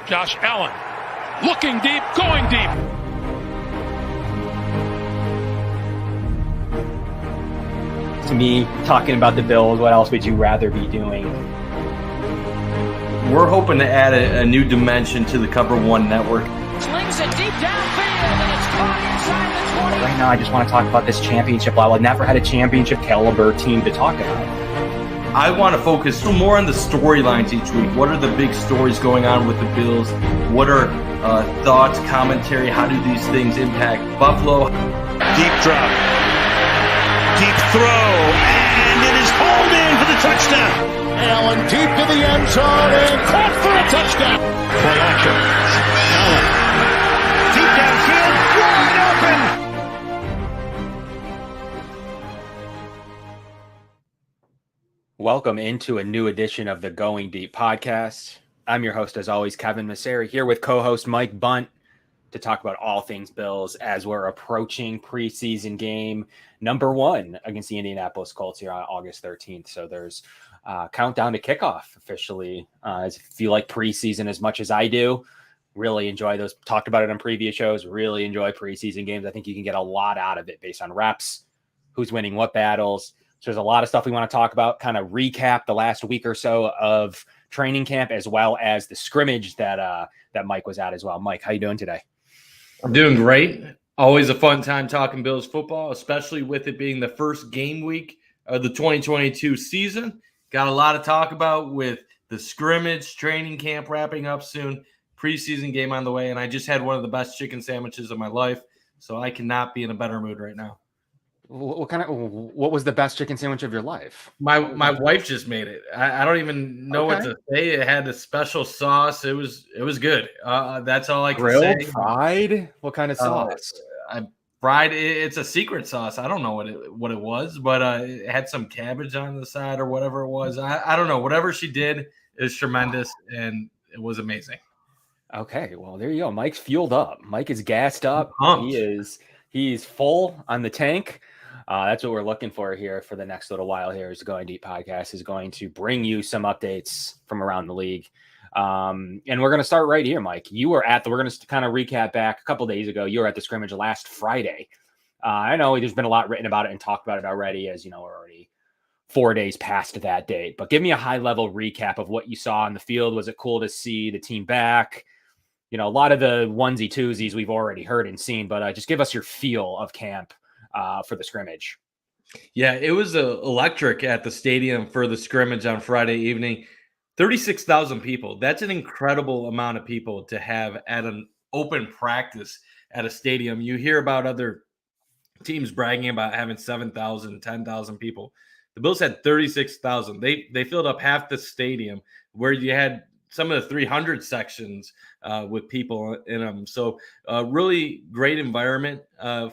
Josh Allen looking deep, going deep. To me, talking about the Bills, what else would you rather be doing? We're hoping to add a new dimension to the Cover One network. Slings it deep downfield, and it's caught inside the 20. Right now, I just want to talk about this championship level. I've never had a championship caliber team to talk about. I want to focus more on the storylines each week. What are the big stories going on with the Bills? What are thoughts, commentary? How do these things impact Buffalo? Deep drop. Deep throw. And it is hauled in for the touchdown. Allen deep to the end zone and caught for a touchdown. Play action. Allen. Deep downfield. Wide open. Welcome into a new edition of the Going Deep podcast. I'm your host, as always, Kevin Masseri, here with co-host Mike Bunt to talk about all things Bills as we're approaching preseason game number 1 against the Indianapolis Colts here on August 13th. So there's countdown to kickoff officially. If you like preseason as much as I do, really enjoy those. Talked about it on previous shows. Really enjoy preseason games. I think you can get a lot out of it based on reps, who's winning what battles. So there's a lot of stuff we want to talk about, kind of recap the last week or so of training camp, as well as the scrimmage that Mike was at as well. Mike, how you doing today? I'm doing great. Always a fun time talking Bills football, especially with it being the first game week of the 2022 season. Got a lot to talk about with the scrimmage, training camp wrapping up soon, preseason game on the way, and I just had one of the best chicken sandwiches of my life, so I cannot be in a better mood right now. What was the best chicken sandwich of your life? My wife just made it. I don't even know what to say. It had a special sauce. It was good. That's all I can say. Grilled, fried? What kind of sauce? Fried. It's a secret sauce. I don't know what it was, but it had some cabbage on the side or whatever it was. I don't know. Whatever she did is tremendous, and it was amazing. Okay, well there you go. Mike's fueled up. Mike is gassed up. He's full on the tank. That's what we're looking for here for the next little while here. Is Going Deep podcast is going to bring you some updates from around the league. And we're going to start right here, Mike. You were we're going to kind of recap back a couple of days ago. You were at the scrimmage last Friday. I know there's been a lot written about it and talked about it already, as you know, we're already 4 days past that date. But give me a high level recap of what you saw on the field. Was it cool to see the team back? You know, a lot of the onesie twosies we've already heard and seen, but just give us your feel of camp for the scrimmage. Yeah, it was electric at the stadium for the scrimmage on Friday evening. 36,000 people. That's an incredible amount of people to have at an open practice at a stadium. You hear about other teams bragging about having 7,000, 10,000 people. The Bills had 36,000. They filled up half the stadium, where you had some of the 300 sections with people in them. So really great environment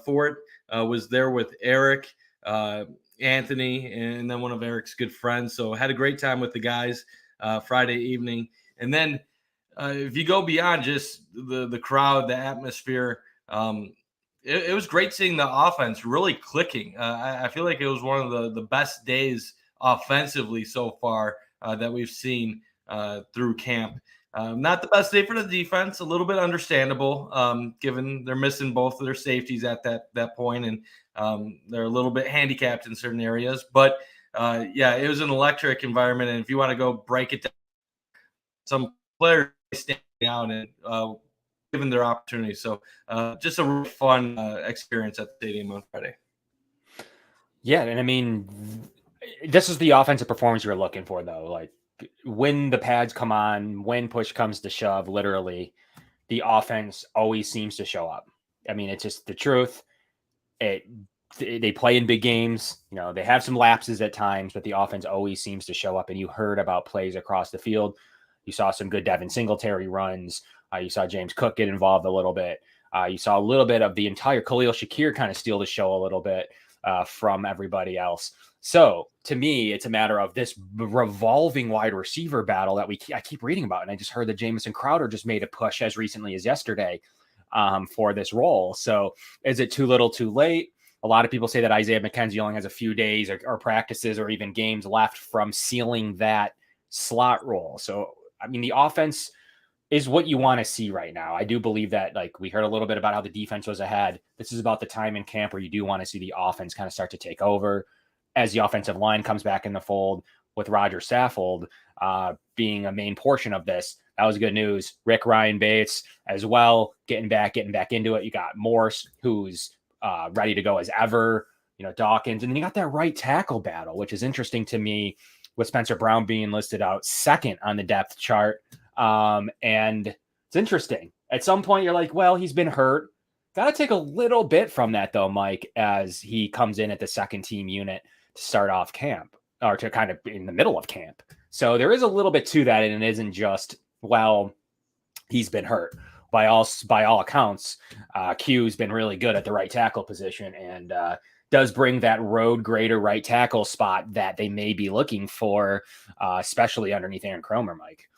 for it. Was there with Eric, Anthony, and then one of Eric's good friends. So had a great time with the guys Friday evening. And then if you go beyond just the crowd, the atmosphere, it was great seeing the offense really clicking. I feel like it was one of the best days offensively so far that we've seen through camp. Not the best day for the defense, a little bit understandable, given they're missing both of their safeties at that point, and they're a little bit handicapped in certain areas. But yeah, it was an electric environment, and if you want to go break it down, some players standing out and given their opportunity. So just a really fun experience at the stadium on Friday. Yeah, and I mean, this is the offensive performance you're looking for, though. Like, when the pads come on, when push comes to shove, literally, the offense always seems to show up. I mean, it's just the truth. They play in big games. You know, they have some lapses at times, but the offense always seems to show up. And you heard about plays across the field. You saw some good Devin Singletary runs. You saw James Cook get involved a little bit. You saw a little bit of the entire Khalil Shakir kind of steal the show a little bit from everybody else. So to me, it's a matter of this revolving wide receiver battle that I keep reading about. And I just heard that Jamison Crowder just made a push as recently as yesterday for this role. So is it too little too late? A lot of people say that Isaiah McKenzie only has a few days or practices or even games left from sealing that slot role. So, I mean, the offense is what you want to see right now. I do believe that, like, we heard a little bit about how the defense was ahead. This is about the time in camp where you do want to see the offense kind of start to take over as the offensive line comes back in the fold, with Roger Saffold being a main portion of this. That was good news. Rick Ryan Bates as well, getting back into it. You got Morse, who's ready to go as ever, Dawkins, and then you got that right tackle battle, which is interesting to me, with Spencer Brown being listed out second on the depth chart. And it's interesting. At some point, you're like, well, he's been hurt. Got to take a little bit from that, though, Mike, as he comes in at the second team unit to start off camp, or to kind of in the middle of camp. So there is a little bit to that, and it isn't just, well, he's been hurt. By all accounts, Q's been really good at the right tackle position, and does bring that road grader right tackle spot that they may be looking for, especially underneath Aaron Kromer, Mike.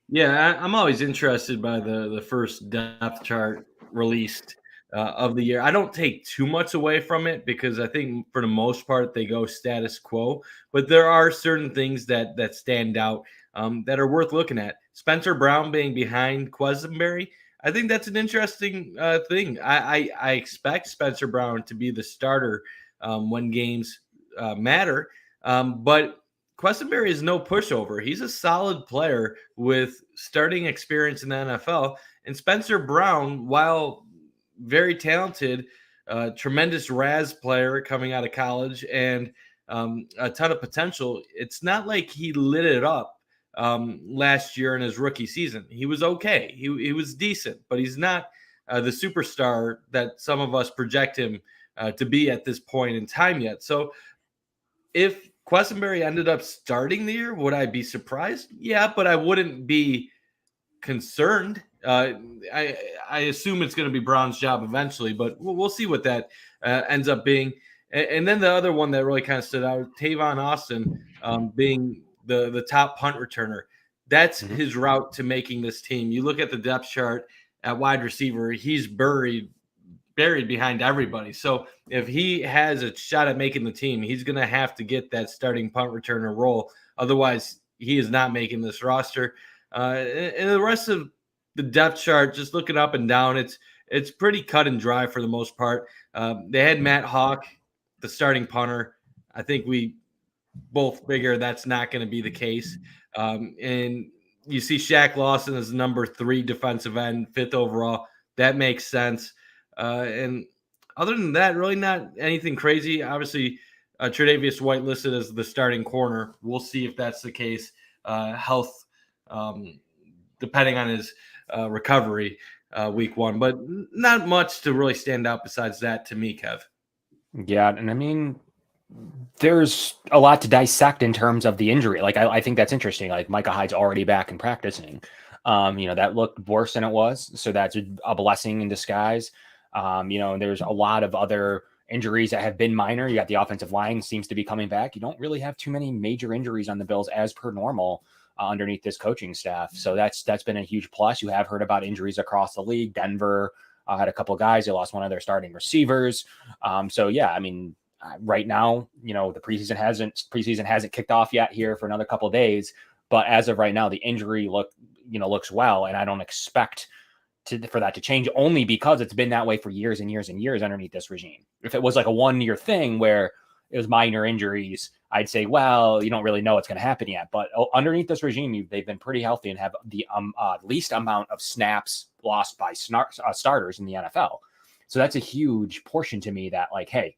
Yeah, I'm always interested by the first depth chart released of the year. I don't take too much away from it, because I think for the most part they go status quo. But there are certain things that stand out that are worth looking at. Spencer Brown being behind Quessenberry, I think that's an interesting thing. I expect Spencer Brown to be the starter when games matter, but Quessenberry is no pushover. He's a solid player with starting experience in the NFL. And Spencer Brown, while very talented, tremendous Raz player coming out of college, and a ton of potential, it's not like he lit it up last year in his rookie season. He was okay. He was decent, but he's not the superstar that some of us project him to be at this point in time yet. So if Quessenberry ended up starting the year, would I be surprised? Yeah, but I wouldn't be concerned. I assume it's going to be Brown's job eventually, but we'll see what that ends up being. And then the other one that really kind of stood out, Tavon Austin being the top punt returner. That's his route to making this team. You look at the depth chart at wide receiver, he's buried behind everybody. So if he has a shot at making the team, he's going to have to get that starting punt returner role. Otherwise, he is not making this roster. And the rest of the depth chart, just looking up and down, it's pretty cut and dry for the most part. They had Matt Hawk, the starting punter. I think we both figure that's not going to be the case. And you see Shaq Lawson as number 3 defensive end, 5th overall. That makes sense. And other than that, really not anything crazy. Obviously, Tre'Davious White listed as the starting corner. We'll see if that's the case. Health, depending on his recovery week 1. But not much to really stand out besides that to me, Kev. Yeah, and I mean, there's a lot to dissect in terms of the injury. Like, I think that's interesting. Like, Micah Hyde's already back and practicing. That looked worse than it was. So that's a blessing in disguise. There's a lot of other injuries that have been minor. You got the offensive line seems to be coming back. You don't really have too many major injuries on the Bills as per normal underneath this coaching staff. So that's been a huge plus. You have heard about injuries across the league. Denver had a couple of guys. They lost one of their starting receivers. Right now, the preseason hasn't kicked off yet here for another couple of days. But as of right now, the injury looks well, and I don't expect for that to change, only because it's been that way for years and years and years underneath this regime. If it was like a 1-year thing where it was minor injuries, I'd say, well, you don't really know what's going to happen yet. But underneath this regime, they've been pretty healthy and have the least amount of snaps lost by starters in the NFL. So that's a huge portion to me that, like, hey,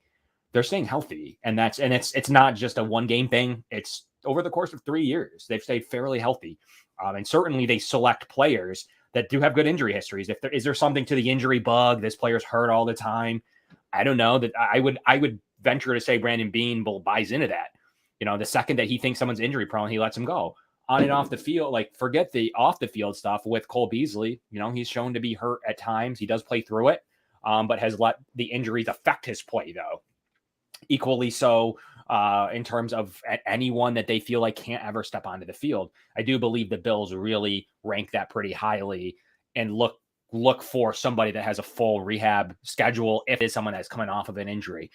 they're staying healthy, and it's not just a 1-game thing. It's over the course of 3 years. They've stayed fairly healthy. And certainly they select players that do have good injury histories. Is there something to the injury bug? This player's hurt all the time. I don't know. That I would venture to say Brandon Beane buys into that. The second that he thinks someone's injury prone, he lets him go. On and off the field, like, forget the off the field stuff with Cole Beasley. He's shown to be hurt at times. He does play through it, but has let the injuries affect his play, though. Equally so in terms of anyone that they feel like can't ever step onto the field. I do believe the Bills really rank that pretty highly and look for somebody that has a full rehab schedule if it's someone that's coming off of an injury.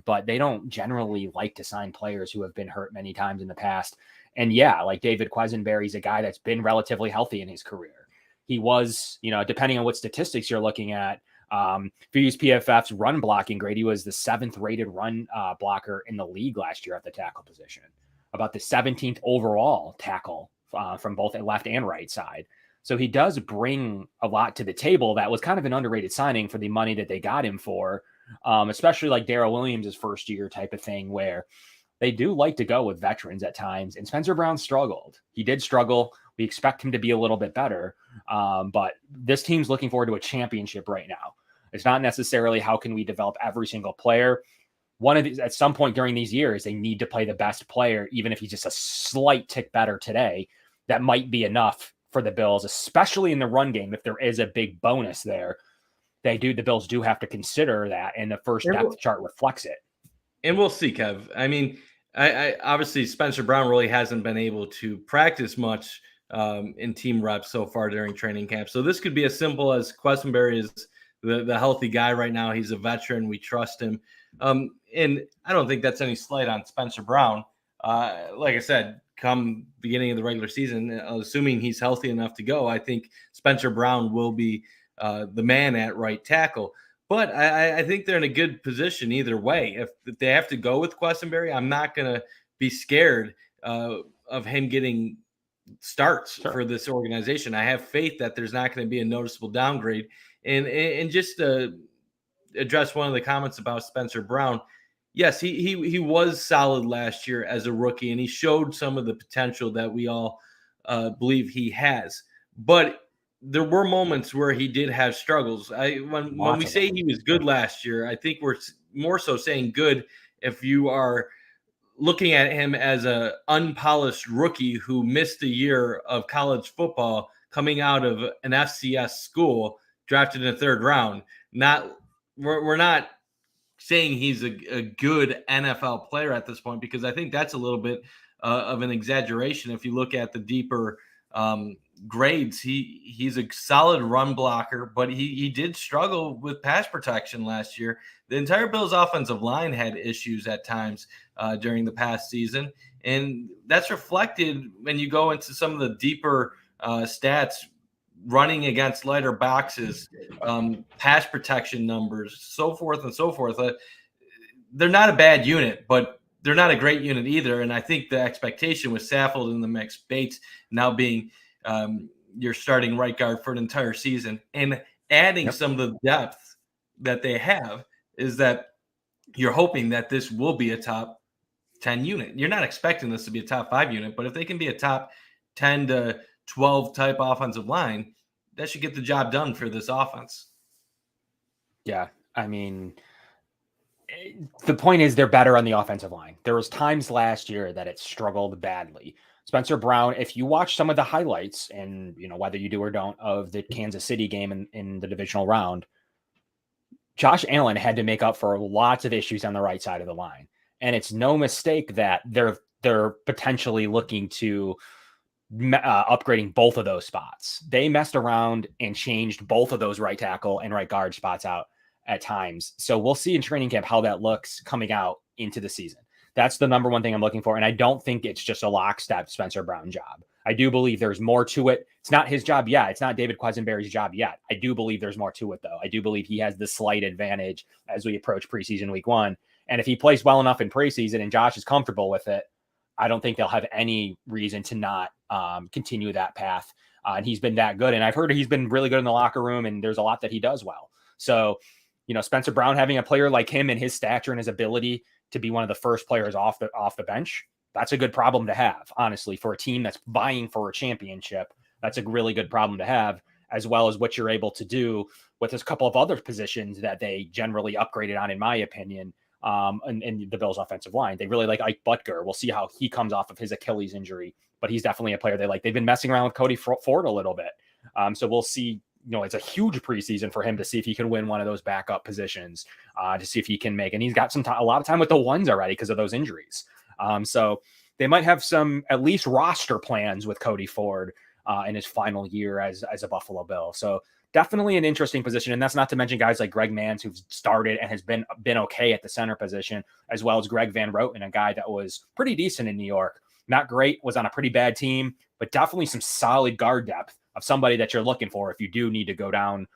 but they don't generally like to sign players who have been hurt many times in the past. And yeah, like David Quesenberry's a guy that's been relatively healthy in his career. He was, depending on what statistics you're looking at, if you use PFF's run blocking grade, he was the 7th rated run blocker in the league last year at the tackle position, about the 17th overall tackle from both left and right side. So he does bring a lot to the table. That was kind of an underrated signing for the money that they got him for, especially like Darrell Williams' first year type of thing, where they do like to go with veterans at times. And Spencer Brown struggled. He did struggle. We expect him to be a little bit better. But this team's looking forward to a championship right now. It's not necessarily how can we develop every single player. One of these, at some point during these years, they need to play the best player, even if he's just a slight tick better today. That might be enough for the Bills, especially in the run game. If there is a big bonus there, the Bills do have to consider that, and the first depth chart reflects it. And we'll see, Kev. I mean, I obviously Spencer Brown really hasn't been able to practice much in team reps so far during training camp. So this could be as simple as Quesenberry is the healthy guy right now. He's a veteran. We trust him. And I don't think that's any slight on Spencer Brown. Like I said, come beginning of the regular season, assuming he's healthy enough to go, I think Spencer Brown will be the man at right tackle. But I think they're in a good position either way. If they have to go with Quesenberry, I'm not going to be scared of him getting starts for this organization. I have faith that there's not going to be a noticeable downgrade. And just to address one of the comments about Spencer Brown, yes, he was solid last year as a rookie, and he showed some of the potential that we all believe he has. But there were moments where he did have struggles. When we say he was good last year, I think we're more so saying good if you are looking at him as a unpolished rookie who missed a year of college football coming out of an FCS school, drafted in the 3rd round. We're not saying he's a good NFL player at this point, because I think that's a little bit of an exaggeration. If you look at the deeper grades, he's a solid run blocker, but he did struggle with pass protection last year. The entire Bills offensive line had issues at times during the past season, and that's reflected when you go into some of the deeper stats, running against lighter boxes, pass protection numbers, so forth and so forth. They're not a bad unit, but they're not a great unit either. And I think the expectation with Saffold in the mix, Bates now being your starting right guard for an entire season, and adding some of the depth that they have, is that you're hoping that this will be a top 10 unit. You're not expecting this to be a top 5 unit, but if they can be a top 10 to 12 type offensive line, that should get the job done for this offense. Yeah. I mean, the point is they're better on the offensive line. There was times last year that it struggled badly. Spencer Brown, if you watch some of the highlights, and whether you do or don't, of the Kansas City game in the divisional round, Josh Allen had to make up for lots of issues on the right side of the line. And it's no mistake that they're potentially looking to upgrading both of those spots. They messed around and changed both of those right tackle and right guard spots out at times. So we'll see in training camp how that looks coming out into the season. That's the number one thing I'm looking for. And I don't think it's just a lockstep Spencer Brown job. I do believe there's more to it. It's not his job yet. It's not David Quesenberry's job yet. I do believe there's more to it, though. I do believe he has the slight advantage as we approach preseason week 1. And if he plays well enough in preseason and Josh is comfortable with it, I don't think they'll have any reason to not continue that path. And he's been that good. And I've heard he's been really good in the locker room, and there's a lot that he does well. So, Spencer Brown having a player like him and his stature and his ability to be one of the first players off the bench, that's a good problem to have, honestly, for a team that's vying for a championship. That's a really good problem to have, as well as what you're able to do with a couple of other positions that they generally upgraded on, in my opinion, in the Bills offensive line. They really like Ike Butker. We'll see how he comes off of his Achilles injury, but he's definitely a player they like. They've been messing around with Cody Ford a little bit. So we'll see. It's a huge preseason for him to see if he can win one of those backup positions, to see if he can make. And he's got a lot of time with the ones already because of those injuries. So they might have some at least roster plans with Cody Ford in his final year as a Buffalo Bill. So definitely an interesting position. And that's not to mention guys like Greg Mans, who's started and has been okay at the center position, as well as Greg Van Roten, a guy that was pretty decent in New York. Not great, was on a pretty bad team, but definitely some solid guard depth of somebody that you're looking for if you do need to go down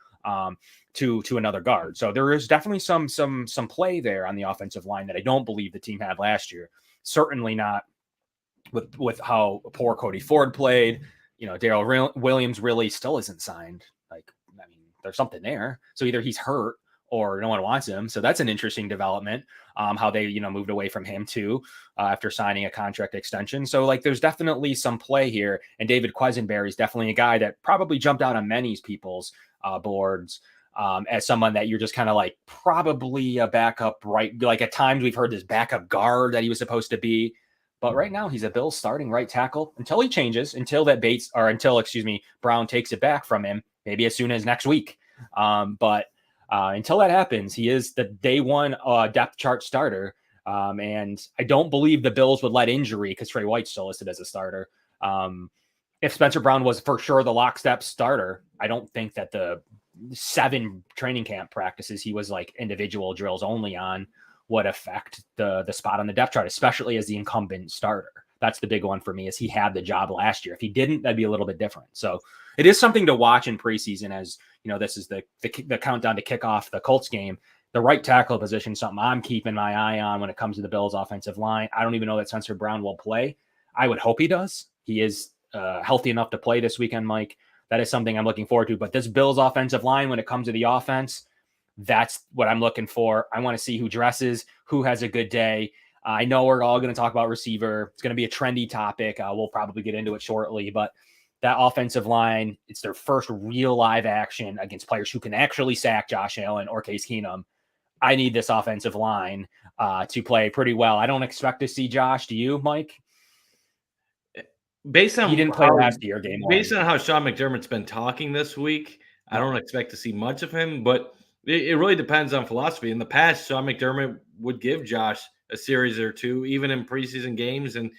to another guard. So there is definitely some play there on the offensive line that I don't believe the team had last year. Certainly not with how poor Cody Ford played. Darrell Williams really still isn't signed. Like, I mean, there's something there. So either he's hurt or no one wants him. So that's an interesting development, how they, moved away from him too, after signing a contract extension. So like, there's definitely some play here. And David Quesenberry is definitely a guy that probably jumped out on many people's boards as someone that you're just kind of like probably a backup, right? Like at times we've heard this backup guard that he was supposed to be. But right now he's a Bills starting right tackle until he changes, until Brown takes it back from him, maybe as soon as next week. But until that happens, he is the day one depth chart starter. And I don't believe the Bills would let injury, because Trey White's still listed as a starter. If Spencer Brown was for sure the lockstep starter, I don't think that the 7 training camp practices he was like individual drills only on would affect the spot on the depth chart, especially as the incumbent starter. That's the big one for me, is he had the job last year. If he didn't, that'd be a little bit different. So it is something to watch in preseason, as this is the countdown to kick off the Colts game. The right tackle position, something I'm keeping my eye on when it comes to the Bills offensive line. I don't even know that Spencer Brown will play. I would hope he does. He is healthy enough to play this weekend, Mike. That is something I'm looking forward to. But this Bills offensive line, when it comes to the offense, that's what I'm looking for. I want to see who dresses, who has a good day. I know we're all going to talk about receiver. It's going to be a trendy topic. We'll probably get into it shortly, but that offensive line, it's their first real live action against players who can actually sack Josh Allen or Case Keenum. I need this offensive line to play pretty well. I don't expect to see Josh. Do you, Mike? Based on he didn't play last year, game based one. on how Sean McDermott's been talking this week, I don't expect to see much of him, but it really depends on philosophy. In the past, Sean McDermott would give Josh a series or two, even in preseason games, and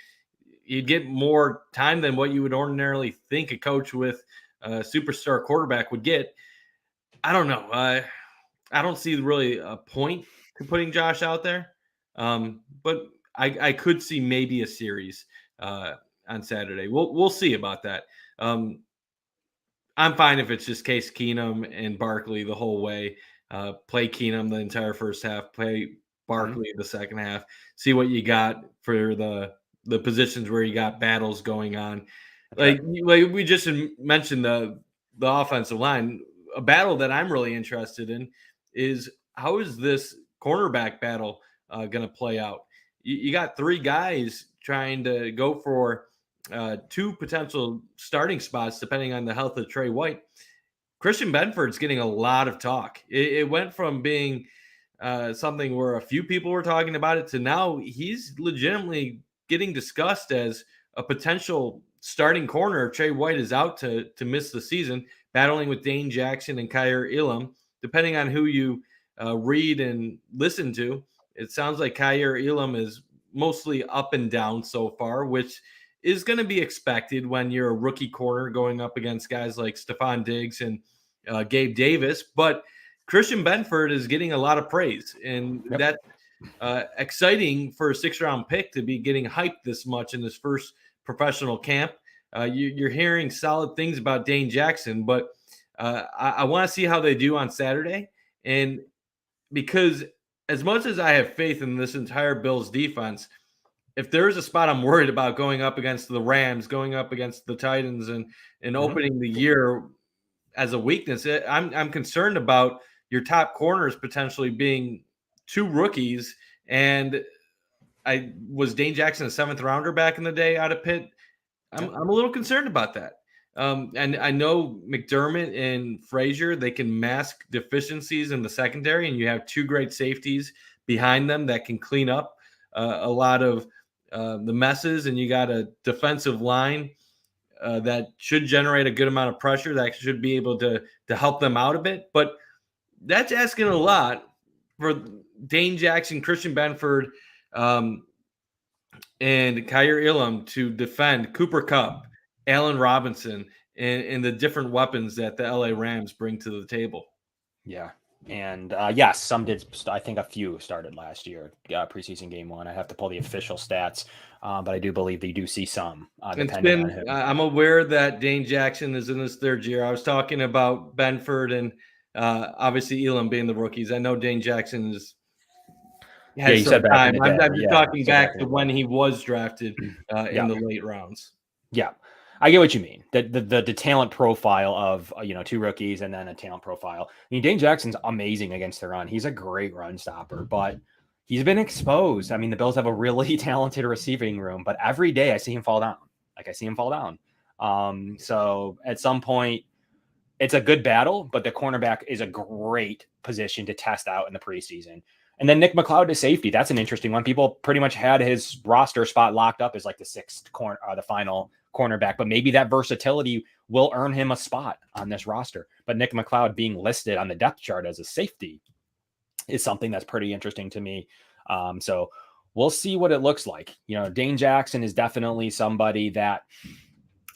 you'd get more time than what you would ordinarily think a coach with a superstar quarterback would get. I don't know. I don't see really a point to putting Josh out there, but I could see maybe a series on Saturday. We'll see about that. I'm fine if it's just Case Keenum and Barkley the whole way. Play Keenum the entire first half, play Barkley the second half, see what you got for the positions where you got battles going on. Okay. Like we just mentioned the offensive line. A battle that I'm really interested in is, how is this cornerback battle going to play out? You got 3 guys trying to go for 2 potential starting spots, depending on the health of Trey White. Christian Benford's getting a lot of talk. It went from being something where a few people were talking about it to now he's legitimately getting discussed as a potential starting corner if Trey White is out to miss the season, battling with Dane Jackson and Kaiir Elam. Depending on who you read and listen to, it sounds like Kaiir Elam is mostly up and down so far, which is going to be expected when you're a rookie corner going up against guys like Stephon Diggs and Gabe Davis. But Christian Benford is getting a lot of praise, and that's exciting for a 6th-round pick to be getting hyped this much in his first professional camp. You're hearing solid things about Dane Jackson, but I want to see how they do on Saturday. And because as much as I have faith in this entire Bills defense, if there's a spot I'm worried about going up against the Rams, going up against the Titans, and opening the year as a weakness, I'm concerned about your top corners potentially being 2 rookies. And was Dane Jackson a 7th rounder back in the day out of Pitt? I'm a little concerned about that. And I know McDermott and Frazier, they can mask deficiencies in the secondary, and you have 2 great safeties behind them that can clean up a lot of the messes, and you got a defensive line that should generate a good amount of pressure that should be able to help them out a bit. But that's asking a lot for Dane Jackson, Christian Benford, and Kaiir Elam to defend Cooper Kupp, Allen Robinson, and the different weapons that the LA Rams bring to the table. Yeah. And yes, some did. I think a few started last year, preseason game 1. I have to pull the official stats, but I do believe they do see some. Depending on who. I'm aware that Dane Jackson is in his 3rd year. I was talking about Benford and obviously Elam being the rookies. I know Dane Jackson has some time. I'm just talking back to when he was drafted in the late rounds. Yeah. I get what you mean. The talent profile of 2 rookies and then a talent profile. I mean, Dane Jackson's amazing against the run. He's a great run stopper, but he's been exposed. I mean, the Bills have a really talented receiving room, but every day I see him fall down. So at some point, it's a good battle, but the cornerback is a great position to test out in the preseason. And then Nick McLeod to safety. That's an interesting one. People pretty much had his roster spot locked up as like the 6th the final cornerback, but maybe that versatility will earn him a spot on this roster. But Nick McLeod being listed on the depth chart as a safety is something that's pretty interesting to me. So we'll see what it looks like. Dane Jackson is definitely somebody that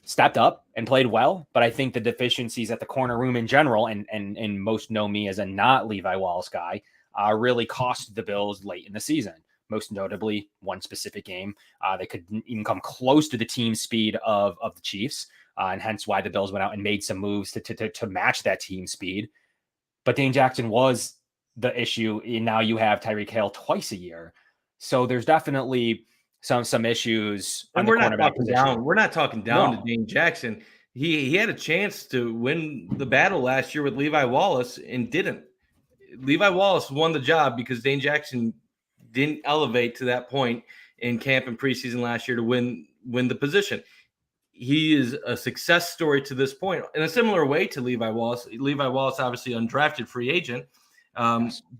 stepped up and played well, but I think the deficiencies at the corner room in general, and most know me as a not Levi Wallace guy, really cost the Bills late in the season. Most notably, one specific game, they couldn't even come close to the team speed of the Chiefs, and hence why the Bills went out and made some moves to match that team speed. But Dane Jackson was the issue, and now you have Tyreek Hill twice a year, so there's definitely some issues. And we're not talking down. We're not talking down to Dane Jackson. He had a chance to win the battle last year with Levi Wallace and didn't. Levi Wallace won the job because Dane Jackson didn't elevate to that point in camp and preseason last year to win the position. He is a success story to this point in a similar way to Levi Wallace. Levi Wallace, obviously undrafted free agent,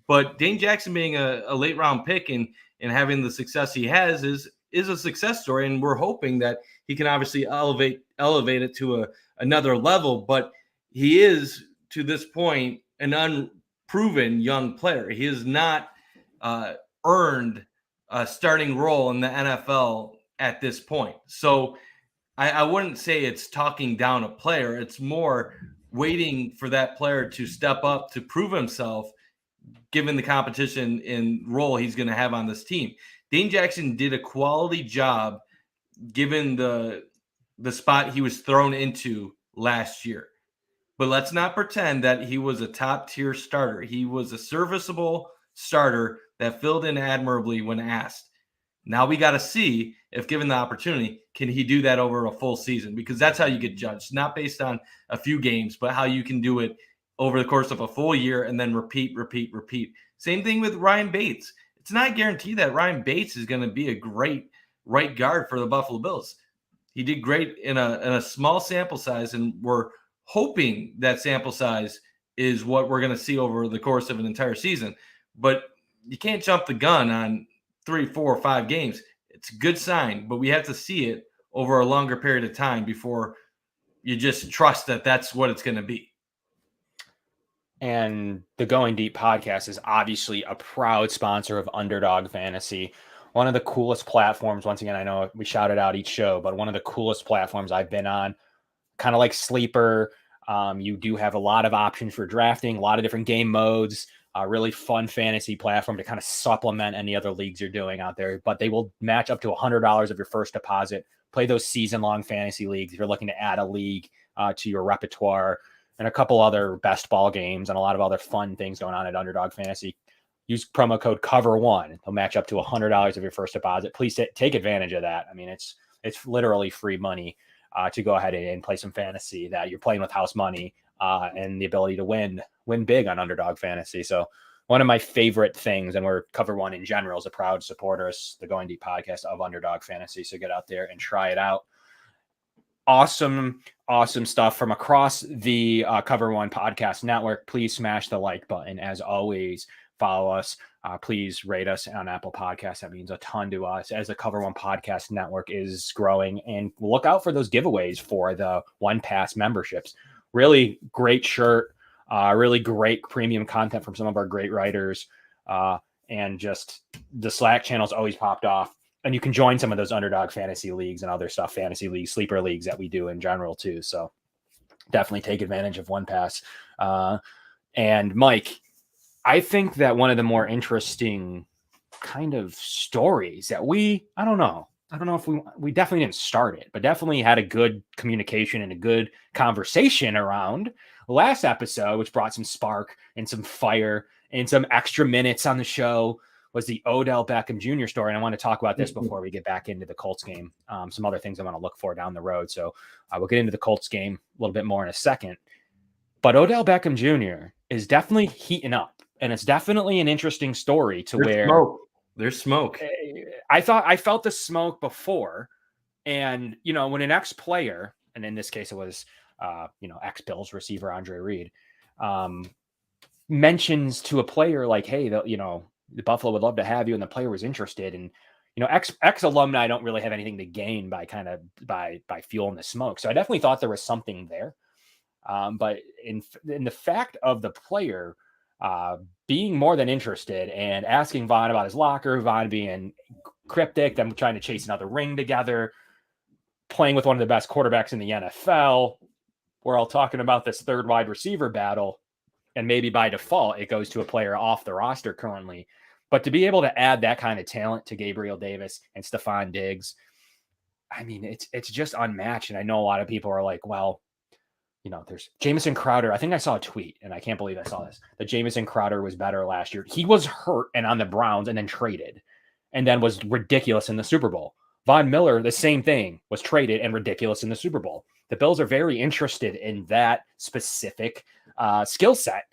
but Dane Jackson being a late round pick and having the success he has is a success story. And we're hoping that he can obviously elevate it to another level, but he is to this point an unproven young player. He has not earned a starting role in the NFL at this point. So I wouldn't say it's talking down a player. It's more waiting for that player to step up to prove himself, given the competition and role he's going to have on this team. Dane Jackson did a quality job given the spot he was thrown into last year. But let's not pretend that he was a top-tier starter. He was a serviceable starter that filled in admirably when asked. Now we got to see if given the opportunity, can he do that over a full season? Because that's how you get judged, not based on a few games, but how you can do it over the course of a full year and then repeat. Same thing with Ryan Bates. It's not guaranteed that Ryan Bates is going to be a great right guard for the Buffalo Bills. He did great in a small sample size, and we're hoping that sample size is what we're going to see over the course of an entire season. But you can't jump the gun on 3, 4, 5 games. It's a good sign, but we have to see it over a longer period of time before you just trust that that's what it's going to be. And the Going Deep podcast is obviously a proud sponsor of Underdog Fantasy, one of the coolest platforms. Once again, I know we shout it out each show, but one of the coolest platforms I've been on, kind of like Sleeper. You do have a lot of options for drafting, a lot of different game modes, a really fun fantasy platform to kind of supplement any other leagues you're doing out there. But they will match up to $100 of your first deposit. Play those season-long fantasy leagues if you're looking to add a league to your repertoire, and a couple other best ball games and a lot of other fun things going on at Underdog Fantasy. Use promo code COVER1. They'll match up to $100 of your first deposit. Please take advantage of that. I mean, it's literally free money to go ahead and play some fantasy that you're playing with house money and the ability to win big on Underdog Fantasy. So one of my favorite things, and we're Cover One in general, is a proud supporter of the Going Deep podcast of Underdog Fantasy. So get out there and try it out. Awesome stuff from across the Cover One podcast network. Please smash the like button. As always, follow us. Please rate us on Apple Podcasts. That means a ton to us as the Cover One podcast network is growing. And look out for those giveaways for the One Pass memberships. Really great shirt, really great premium content from some of our great writers. And just the Slack channel's always popped off. And you can join some of those Underdog Fantasy leagues and other stuff, fantasy leagues, sleeper leagues that we do in general too. So definitely take advantage of one pass. And Mike, I think that one of the more interesting kind of stories that I don't know if we definitely didn't start it, but definitely had a good communication and a good conversation around last episode, which brought some spark and some fire and some extra minutes on the show, was the Odell Beckham Jr. story. And I want to talk about this before we get back into the Colts game. Some other things I want to look for down the road. So we'll get into the Colts game a little bit more in a second. But Odell Beckham Jr. is definitely heating up. And it's definitely an interesting story There's smoke. I felt the smoke before. And, when an ex-player, and in this case it was, ex-Bills receiver Andre Reed, mentions to a player like, hey, the Buffalo would love to have you, and the player was interested. And, ex-alumni don't really have anything to gain by by fueling the smoke. So I definitely thought there was something there. But in the fact of the player being more than interested and asking Von about his locker, Von being cryptic, them trying to chase another ring together, playing with one of the best quarterbacks in the NFL, we're all talking about this third wide receiver battle, and maybe by default it goes to a player off the roster currently. But to be able to add that kind of talent to Gabriel Davis and Stephon Diggs, I mean, it's just unmatched. And I know a lot of people are like, well, there's Jamison Crowder. I think I saw a tweet, and I can't believe I saw this, that Jamison Crowder was better last year. He was hurt and on the Browns and then traded and then was ridiculous in the Super Bowl. Von Miller, the same thing, was traded and ridiculous in the Super Bowl. The Bills are very interested in that specific skill set.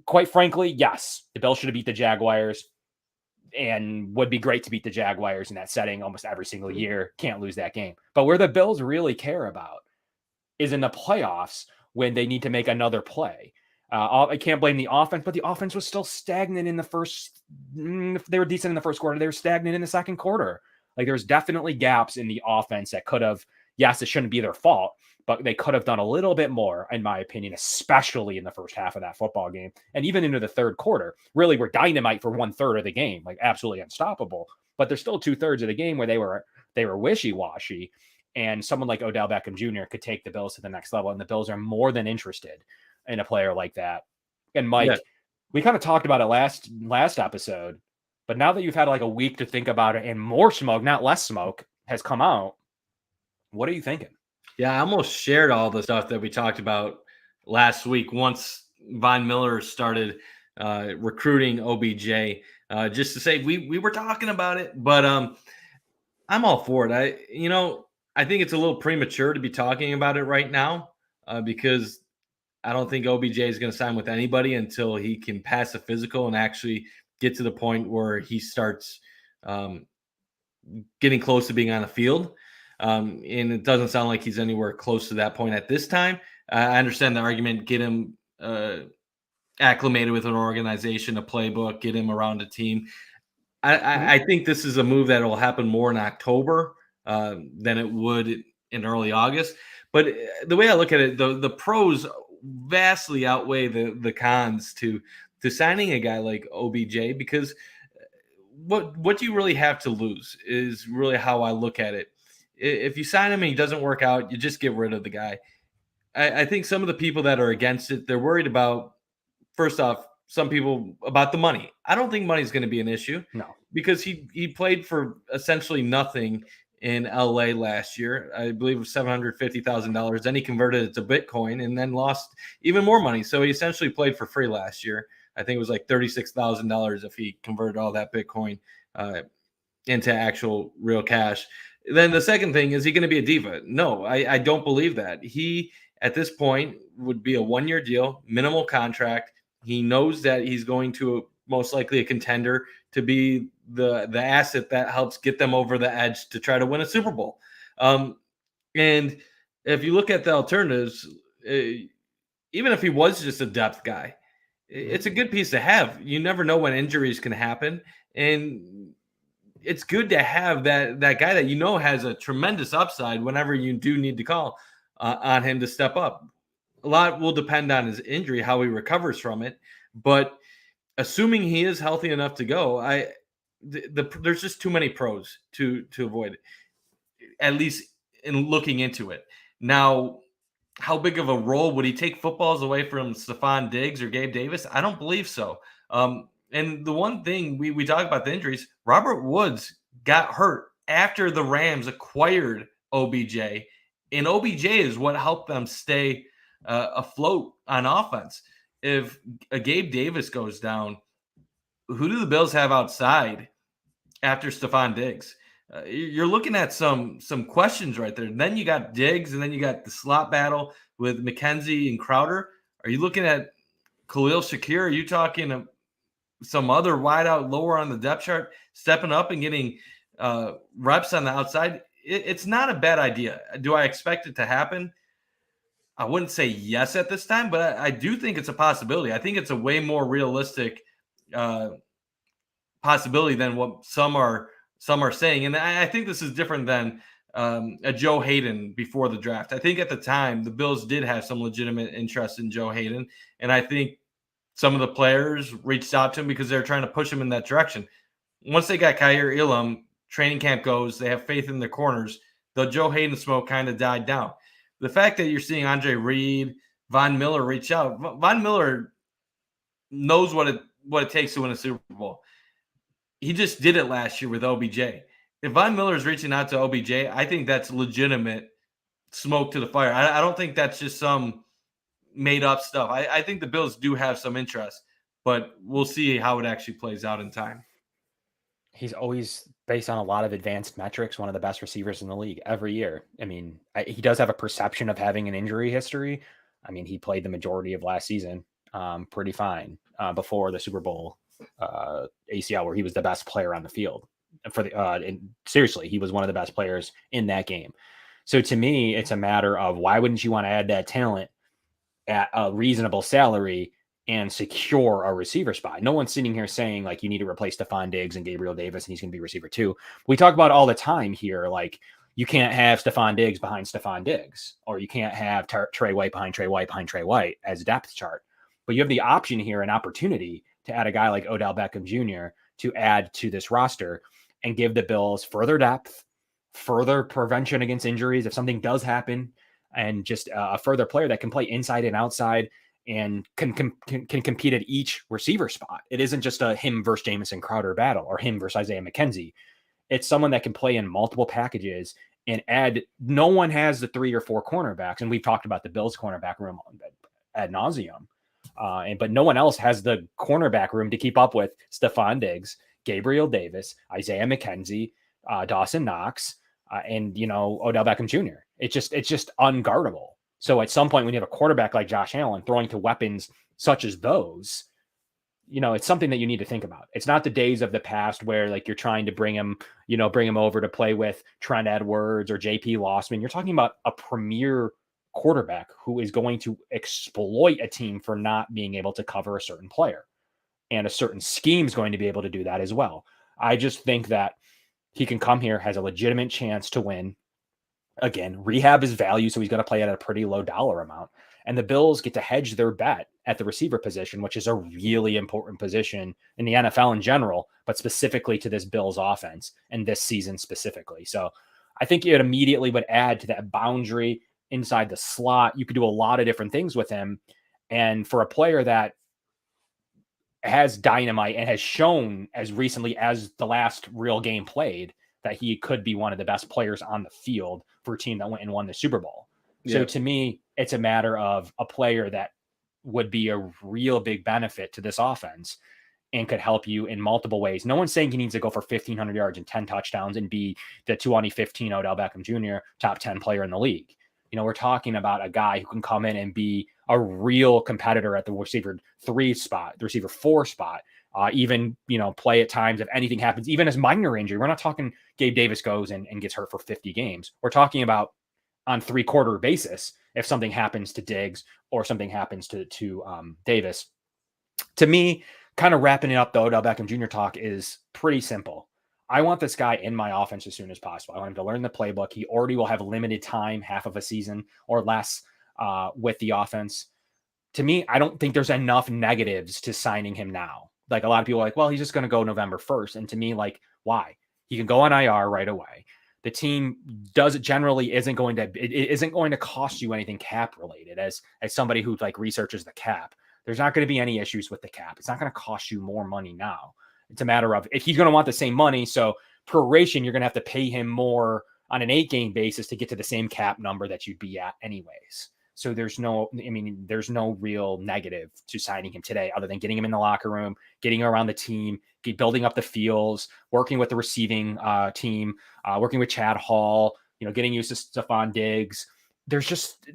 Quite frankly, yes, the Bills should have beat the Jaguars and would be great to beat the Jaguars in that setting almost every single year. Can't lose that game. But where the Bills really care about is in the playoffs when they need to make another play. I can't blame the offense, but the offense was still stagnant in the first. They were decent in the first quarter. They were stagnant in the second quarter. Like, there's definitely gaps in the offense that could have, yes, it shouldn't be their fault, but they could have done a little bit more, in my opinion, especially in the first half of that football game. And even into the third quarter, really were dynamite for 1/3 of the game, like absolutely unstoppable. But there's still 2/3 of the game where they were wishy-washy. And someone like Odell Beckham Jr. could take the Bills to the next level. And the Bills are more than interested in a player like that. And Mike, we kind of talked about it last episode, but now that you've had like a week to think about it and more smoke, not less smoke, has come out, what are you thinking? Yeah, I almost shared all the stuff that we talked about last week once Von Miller started recruiting OBJ, just to say we were talking about it, but I'm all for it. I think it's a little premature to be talking about it right now because I don't think OBJ is going to sign with anybody until he can pass a physical and actually get to the point where he starts getting close to being on the field. And it doesn't sound like he's anywhere close to that point at this time. I understand the argument, get him acclimated with an organization, a playbook, get him around a team. I think this is a move that will happen more in October than it would in early August. But the way I look at it, the pros vastly outweigh the cons to signing a guy like OBJ, because what do you really have to lose is really how I look at it. If you sign him and he doesn't work out, you just get rid of the guy. I think some of the people that are against it, they're worried about, first off, some people about the money. I don't think money is going to be an issue. No, because he played for essentially nothing in LA last year. I believe it was $750,000. Then he converted it to Bitcoin and then lost even more money. So he essentially played for free last year. I think it was like $36,000 if he converted all that Bitcoin into actual real cash. Then the second thing, is he going to be a diva? No, I don't believe that. He, at this point, would be a one-year deal, minimal contract. He knows that he's going to most likely a contender to be the asset that helps get them over the edge to try to win a Super Bowl. And if you look at the alternatives, even if he was just a depth guy, it's a good piece to have. You never know when injuries can happen. And it's good to have that guy that has a tremendous upside whenever you do need to call on him to step up. A lot will depend on his injury, how he recovers from it. But assuming he is healthy enough to go, there's just too many pros to avoid it, at least in looking into it. Now, how big of a role would he take footballs away from Stephon Diggs or Gabe Davis? I don't believe so. And the one thing we talk about the injuries, Robert Woods got hurt after the Rams acquired OBJ, and OBJ is what helped them stay afloat on offense. If a Gabe Davis goes down, who do the Bills have outside after Stephon Diggs? You're looking at some questions right there. And then you got Diggs, and then you got the slot battle with McKenzie and Crowder. Are you looking at Khalil Shakir? Are you talking some other wideout lower on the depth chart stepping up and getting reps on the outside? It's not a bad idea. Do I expect it to happen? I wouldn't say yes at this time, but I do think it's a possibility. I think it's a way more realistic possibility than what some are saying. And I think this is different than a Joe Hayden before the draft. I think at the time the Bills did have some legitimate interest in Joe Hayden, and I think some of the players reached out to him because they're trying to push him in that direction. Once they got Kaiir Elam, training camp goes, they have faith in their corners. The Joe Hayden smoke kind of died down. The fact that you're seeing Andre Reed, Von Miller reach out, Von Miller knows what it takes to win a Super Bowl. He just did it last year with OBJ. If Von Miller is reaching out to OBJ, I think that's legitimate smoke to the fire. I don't think that's just some made up stuff. I think the Bills do have some interest, but we'll see how it actually plays out in time. He's always, based on a lot of advanced metrics, one of the best receivers in the league every year. I mean, he does have a perception of having an injury history. I mean, he played the majority of last season pretty fine before the Super Bowl ACL, where he was the best player on the field for the and seriously, he was one of the best players in that game. So to me, it's a matter of why wouldn't you want to add that talent at a reasonable salary and secure a receiver spot? No one's sitting here saying like you need to replace Stephon Diggs and Gabriel Davis and he's going to be receiver too. We talk about all the time here, like you can't have Stephon Diggs behind Stephon Diggs, or you can't have Trey White behind Trey White behind Trey White as a depth chart. But you have the option here, an opportunity to add a guy like Odell Beckham Jr. to add to this roster and give the Bills further depth, further prevention against injuries if something does happen, and just a further player that can play inside and outside and can compete at each receiver spot. It isn't just a him versus Jamison Crowder battle or him versus Isaiah McKenzie. It's someone that can play in multiple packages and add. No one has the 3 or 4 cornerbacks, and we've talked about the Bills cornerback room ad nauseum. But no one else has the cornerback room to keep up with Stephon Diggs, Gabriel Davis, Isaiah McKenzie, Dawson Knox, and Odell Beckham Jr. It's just unguardable. So at some point, when you have a quarterback like Josh Allen throwing to weapons such as those, it's something that you need to think about. It's not the days of the past where like you're trying to bring him over to play with Trent Edwards or JP Lossman. You're talking about a premier quarterback who is going to exploit a team for not being able to cover a certain player, and a certain scheme is going to be able to do that as well. I just think that he can come here, has a legitimate chance to win. Again, rehab his value, so he's going to play at a pretty low dollar amount. And the Bills get to hedge their bet at the receiver position, which is a really important position in the NFL in general, but specifically to this Bills offense and this season specifically. So I think it immediately would add to that boundary inside the slot. You could do a lot of different things with him. And for a player that has dynamite and has shown as recently as the last real game played that he could be one of the best players on the field for a team that went and won the Super Bowl. Yeah. So to me, it's a matter of a player that would be a real big benefit to this offense and could help you in multiple ways. No one's saying he needs to go for 1,500 yards and 10 touchdowns and be the 2015 Odell Beckham Jr. top 10 player in the league. We're talking about a guy who can come in and be a real competitor at the receiver 3 spot, the receiver 4 spot, even, play at times if anything happens, even as minor injury. We're not talking Gabe Davis goes and gets hurt for 50 games. We're talking about on 3-quarter basis if something happens to Diggs or something happens to Davis. To me, kind of wrapping it up, the Odell Beckham Jr. talk is pretty simple. I want this guy in my offense as soon as possible. I want him to learn the playbook. He already will have limited time, half of a season or less with the offense. To me, I don't think there's enough negatives to signing him now. Like a lot of people are like, well, he's just going to go November 1st. And to me, like, why? He can go on IR right away. the team isn't going to cost you anything cap related. As somebody who like researches the cap, there's not going to be any issues with the cap. It's not going to cost you more money now. It's a matter of if he's going to want the same money. So proration, you're going to have to pay him more on an 8-game basis to get to the same cap number that you'd be at anyways. So there's no real negative to signing him today other than getting him in the locker room, getting around the team, building up the feels, working with the receiving team, working with Chad Hall, getting used to Stephon Diggs. There's just,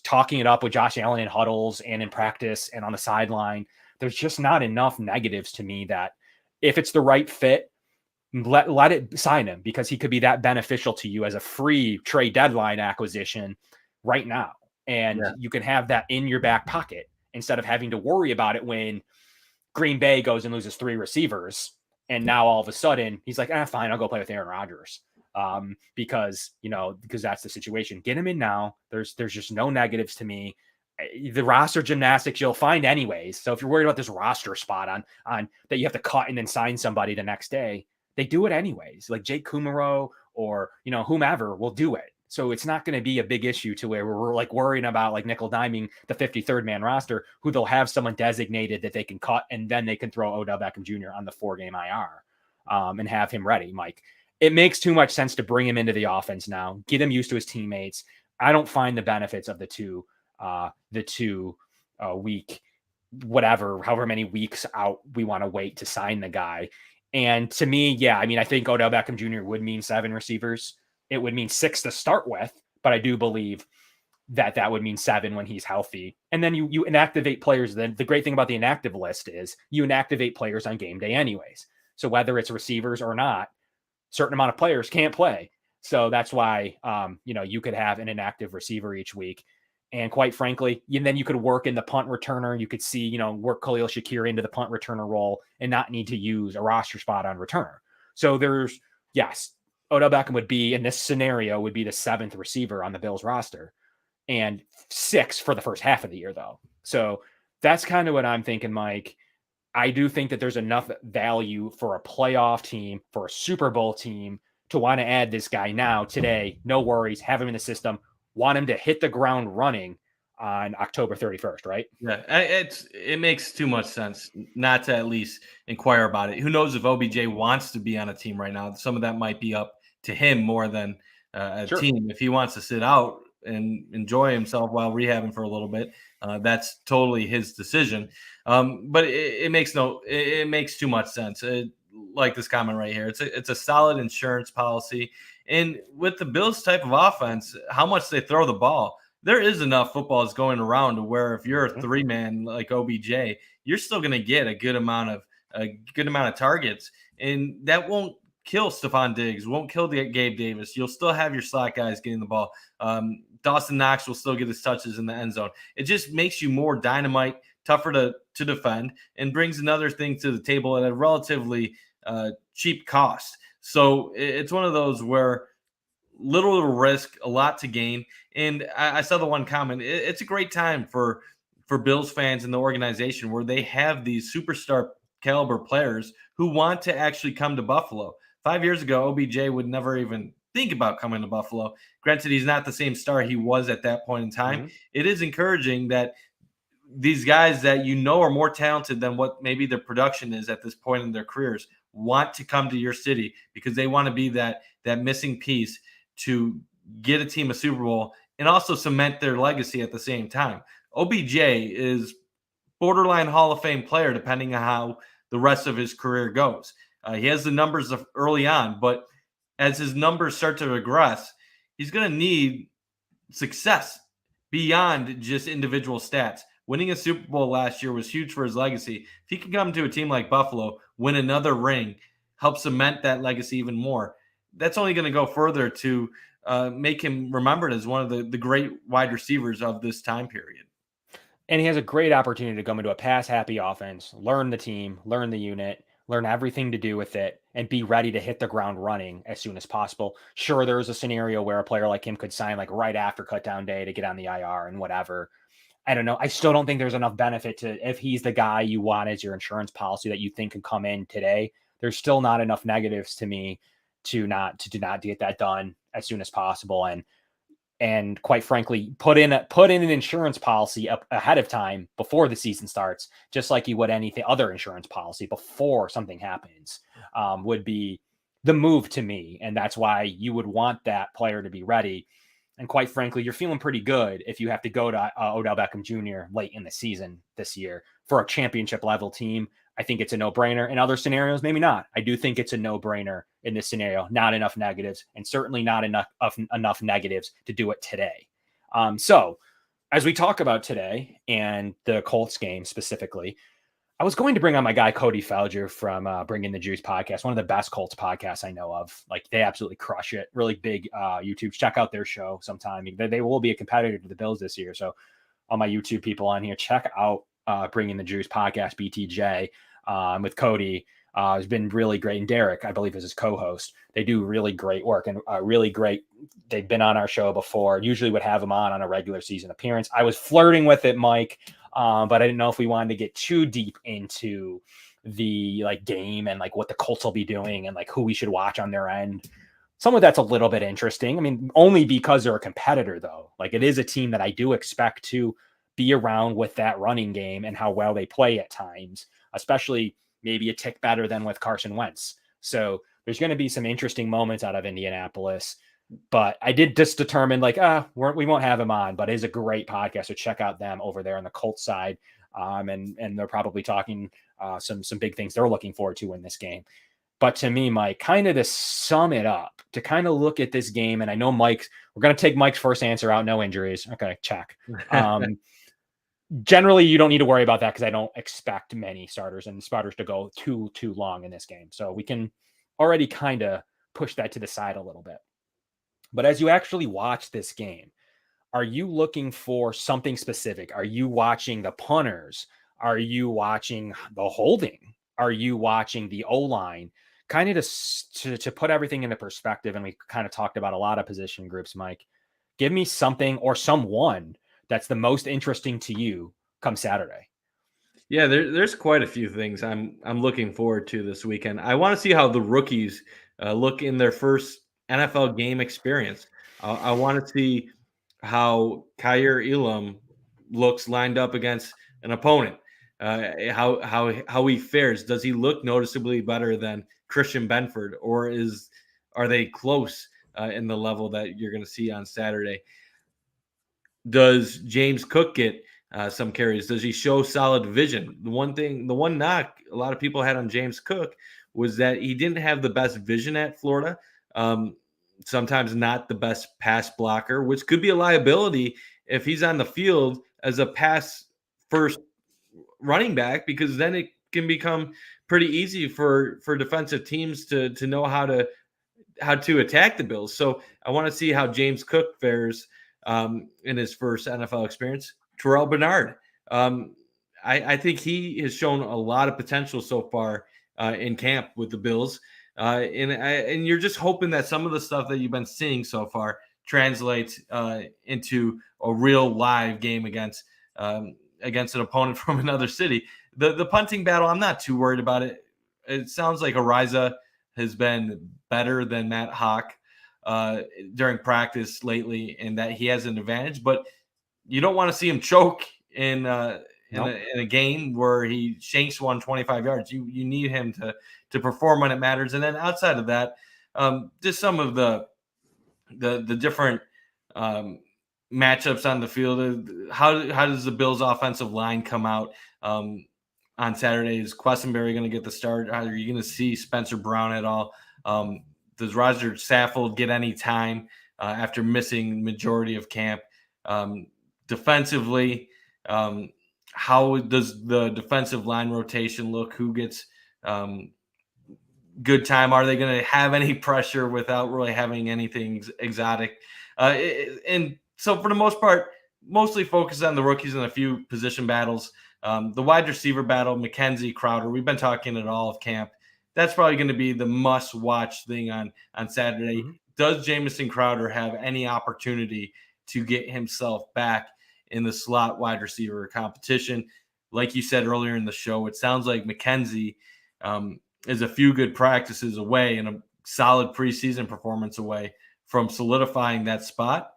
talking it up with Josh Allen in huddles and in practice and on the sideline. There's just not enough negatives to me that if it's the right fit, let it sign him, because he could be that beneficial to you as a free trade deadline acquisition right now. And you can have that in your back pocket instead of having to worry about it when Green Bay goes and loses 3 receivers. And now all of a sudden he's like, fine, I'll go play with Aaron Rodgers. Because that's the situation. Get him in now. There's just no negatives to me. The roster gymnastics you'll find anyways. So if you're worried about this roster spot on that you have to cut and then sign somebody the next day, they do it anyways. Like Jake Kumaro or, whomever will do it. So it's not going to be a big issue to where we're like worrying about like nickel diming the 53rd man roster, who they'll have someone designated that they can cut, and then they can throw Odell Beckham Jr. on the 4-game IR and have him ready. Mike, it makes too much sense to bring him into the offense now, get him used to his teammates. I don't find the benefits of the two week, however many weeks out we want to wait to sign the guy. And to me, I think Odell Beckham Jr. would mean 7 receivers. It would mean 6 to start with, but I do believe that would mean 7 when he's healthy. And then you inactivate players. Then the great thing about the inactive list is you inactivate players on game day anyways. So whether it's receivers or not, certain amount of players can't play. So that's why, you could have an inactive receiver each week. And quite frankly, then you could work in the punt returner. You could see, work Khalil Shakir into the punt returner role and not need to use a roster spot on returner. So Odell Beckham would be, in this scenario, would be the 7th receiver on the Bills roster and 6 for the first half of the year, though. So that's kind of what I'm thinking, Mike. I do think that there's enough value for a playoff team, for a Super Bowl team, to want to add this guy now, today. No worries. Have him in the system. Want him to hit the ground running on October 31st, right? Yeah, it makes too much sense not to at least inquire about it. Who knows if OBJ wants to be on a team right now? Some of that might be up to him more than a team. If he wants to sit out and enjoy himself while rehabbing for a little bit, that's totally his decision. But it makes too much sense. Like this comment right here, it's a solid insurance policy. And with the Bills type of offense, how much they throw the ball, there is enough footballs going around to where if you're a 3-man like OBJ, you're still going to get a good amount of targets, and that won't kill Stephon Diggs, won't kill Gabe Davis. You'll still have your slot guys getting the ball. Dawson Knox will still get his touches in the end zone. It just makes you more dynamite, tougher to defend, and brings another thing to the table at a relatively cheap cost. So it's one of those where little risk, a lot to gain. And I saw the one comment. It's a great time for Bills fans in the organization where they have these superstar caliber players who want to actually come to Buffalo. 5 years ago, OBJ would never even think about coming to Buffalo. Granted, he's not the same star he was at that point in time. Mm-hmm. It is encouraging that these guys that are more talented than what maybe their production is at this point in their careers want to come to your city because they want to be that missing piece to get a team a Super Bowl and also cement their legacy at the same time. OBJ is borderline Hall of Fame player depending on how the rest of his career goes. He has the numbers early on, but as his numbers start to regress, he's going to need success beyond just individual stats. Winning a Super Bowl last year was huge for his legacy. If he can come to a team like Buffalo, win another ring, help cement that legacy even more, that's only going to go further to make him remembered as one of the great wide receivers of this time period. And he has a great opportunity to come into a pass-happy offense, learn the team, learn the unit, learn everything to do with it, and be ready to hit the ground running as soon as possible. Sure, there's a scenario where a player like him could sign like right after cutdown day to get on the IR and whatever. I don't know. I still don't think there's enough benefit to, if he's the guy you want as your insurance policy that you think can come in today, there's still not enough negatives to me to not get that done as soon as possible, and quite frankly, put in an insurance policy up ahead of time before the season starts, just like you would anything other insurance policy before something happens, would be the move to me. And that's why you would want that player to be ready. And quite frankly, you're feeling pretty good if you have to go to Odell Beckham Jr. late in the season this year for a championship level team. I think it's a no-brainer. In other scenarios, maybe not. I do think it's a no-brainer in this scenario. Not enough negatives, and certainly not enough negatives to do it today. So as we talk about today and the Colts game specifically, I was going to bring on my guy Cody Felger from Bring the Juice podcast, one of the best Colts podcasts I know of. Like, they absolutely crush it. Really big YouTube. Check out their show sometime. They will be a competitor to the Bills this year. So all my YouTube people on here, check out Bring the Juice podcast, BTJ, with Cody. Has been really great. And Derek, I believe, is his co-host. They do really great work and really great. They've been on our show before. Usually would have them on a regular season appearance. I was flirting with it, Mike, but I didn't know if we wanted to get too deep into the game and what the Colts will be doing and who we should watch on their end. Some of that's a little bit interesting. I mean, only because they're a competitor, though. It is a team that I do expect to be around with that running game and how well they play at times, especially maybe a tick better than with Carson Wentz. So there's going to be some interesting moments out of Indianapolis. But I did just determine we won't have him on, but it is a great podcast. So check out them over there on the Colts side. And they're probably talking some big things they're looking forward to in this game. But to me, Mike, kind of to sum it up, to kind of look at this game, and I know we're going to take Mike's first answer out, no injuries. Okay, check. Generally, you don't need to worry about that because I don't expect many starters and spotters to go too long in this game. So we can already kind of push that to the side a little bit. But as you actually watch this game, are you looking for something specific? Are you watching the punters? Are you watching the holding? Are you watching the O-line? Kind of to put everything into perspective, and we kind of talked about a lot of position groups, Mike. Give me something or someone that's the most interesting to you come Saturday. Yeah, there's quite a few things I'm looking forward to this weekend. I want to see how the rookies look in their first NFL game experience. I want to see how Kyer Elam looks lined up against an opponent. How he fares. Does he look noticeably better than Christian Benford, or are they close in the level that you're going to see on Saturday? Does James Cook get some carries? Does he show solid vision? The one knock a lot of people had on James Cook was that he didn't have the best vision at Florida. Sometimes not the best pass blocker, which could be a liability if he's on the field as a pass first running back, because then it can become pretty easy for defensive teams to know how to attack the Bills. So I want to see how James Cook fares in his first NFL experience. Terrell Bernard, I think he has shown a lot of potential so far in camp with the Bills, and you're just hoping that some of the stuff that you've been seeing so far translates into a real live game against an opponent from another city. The punting battle, I'm not too worried about it. It sounds like Ariza has been better than Matt Hawk during practice lately, and that he has an advantage, but you don't want to see him choke in a game where he shanks 125 yards. You need him to perform when it matters. And then outside of that, just some of the different matchups on the field. How does the Bills' offensive line come out on Saturday? Is Quessenberry going to get the start? Are you going to see Spencer Brown at all? Does Roger Saffold get any time after missing majority of camp? Defensively, how does the defensive line rotation look? Who gets good time? Are they going to have any pressure without really having anything exotic? And so for the most part, mostly focused on the rookies and a few position battles. The wide receiver battle, McKenzie, Crowder, we've been talking at all of camp. That's probably going to be the must-watch thing on Saturday. Mm-hmm. Does Jamison Crowder have any opportunity to get himself back in the slot wide receiver competition? Like you said earlier in the show, it sounds like McKenzie is a few good practices away and solid preseason performance away from solidifying that spot.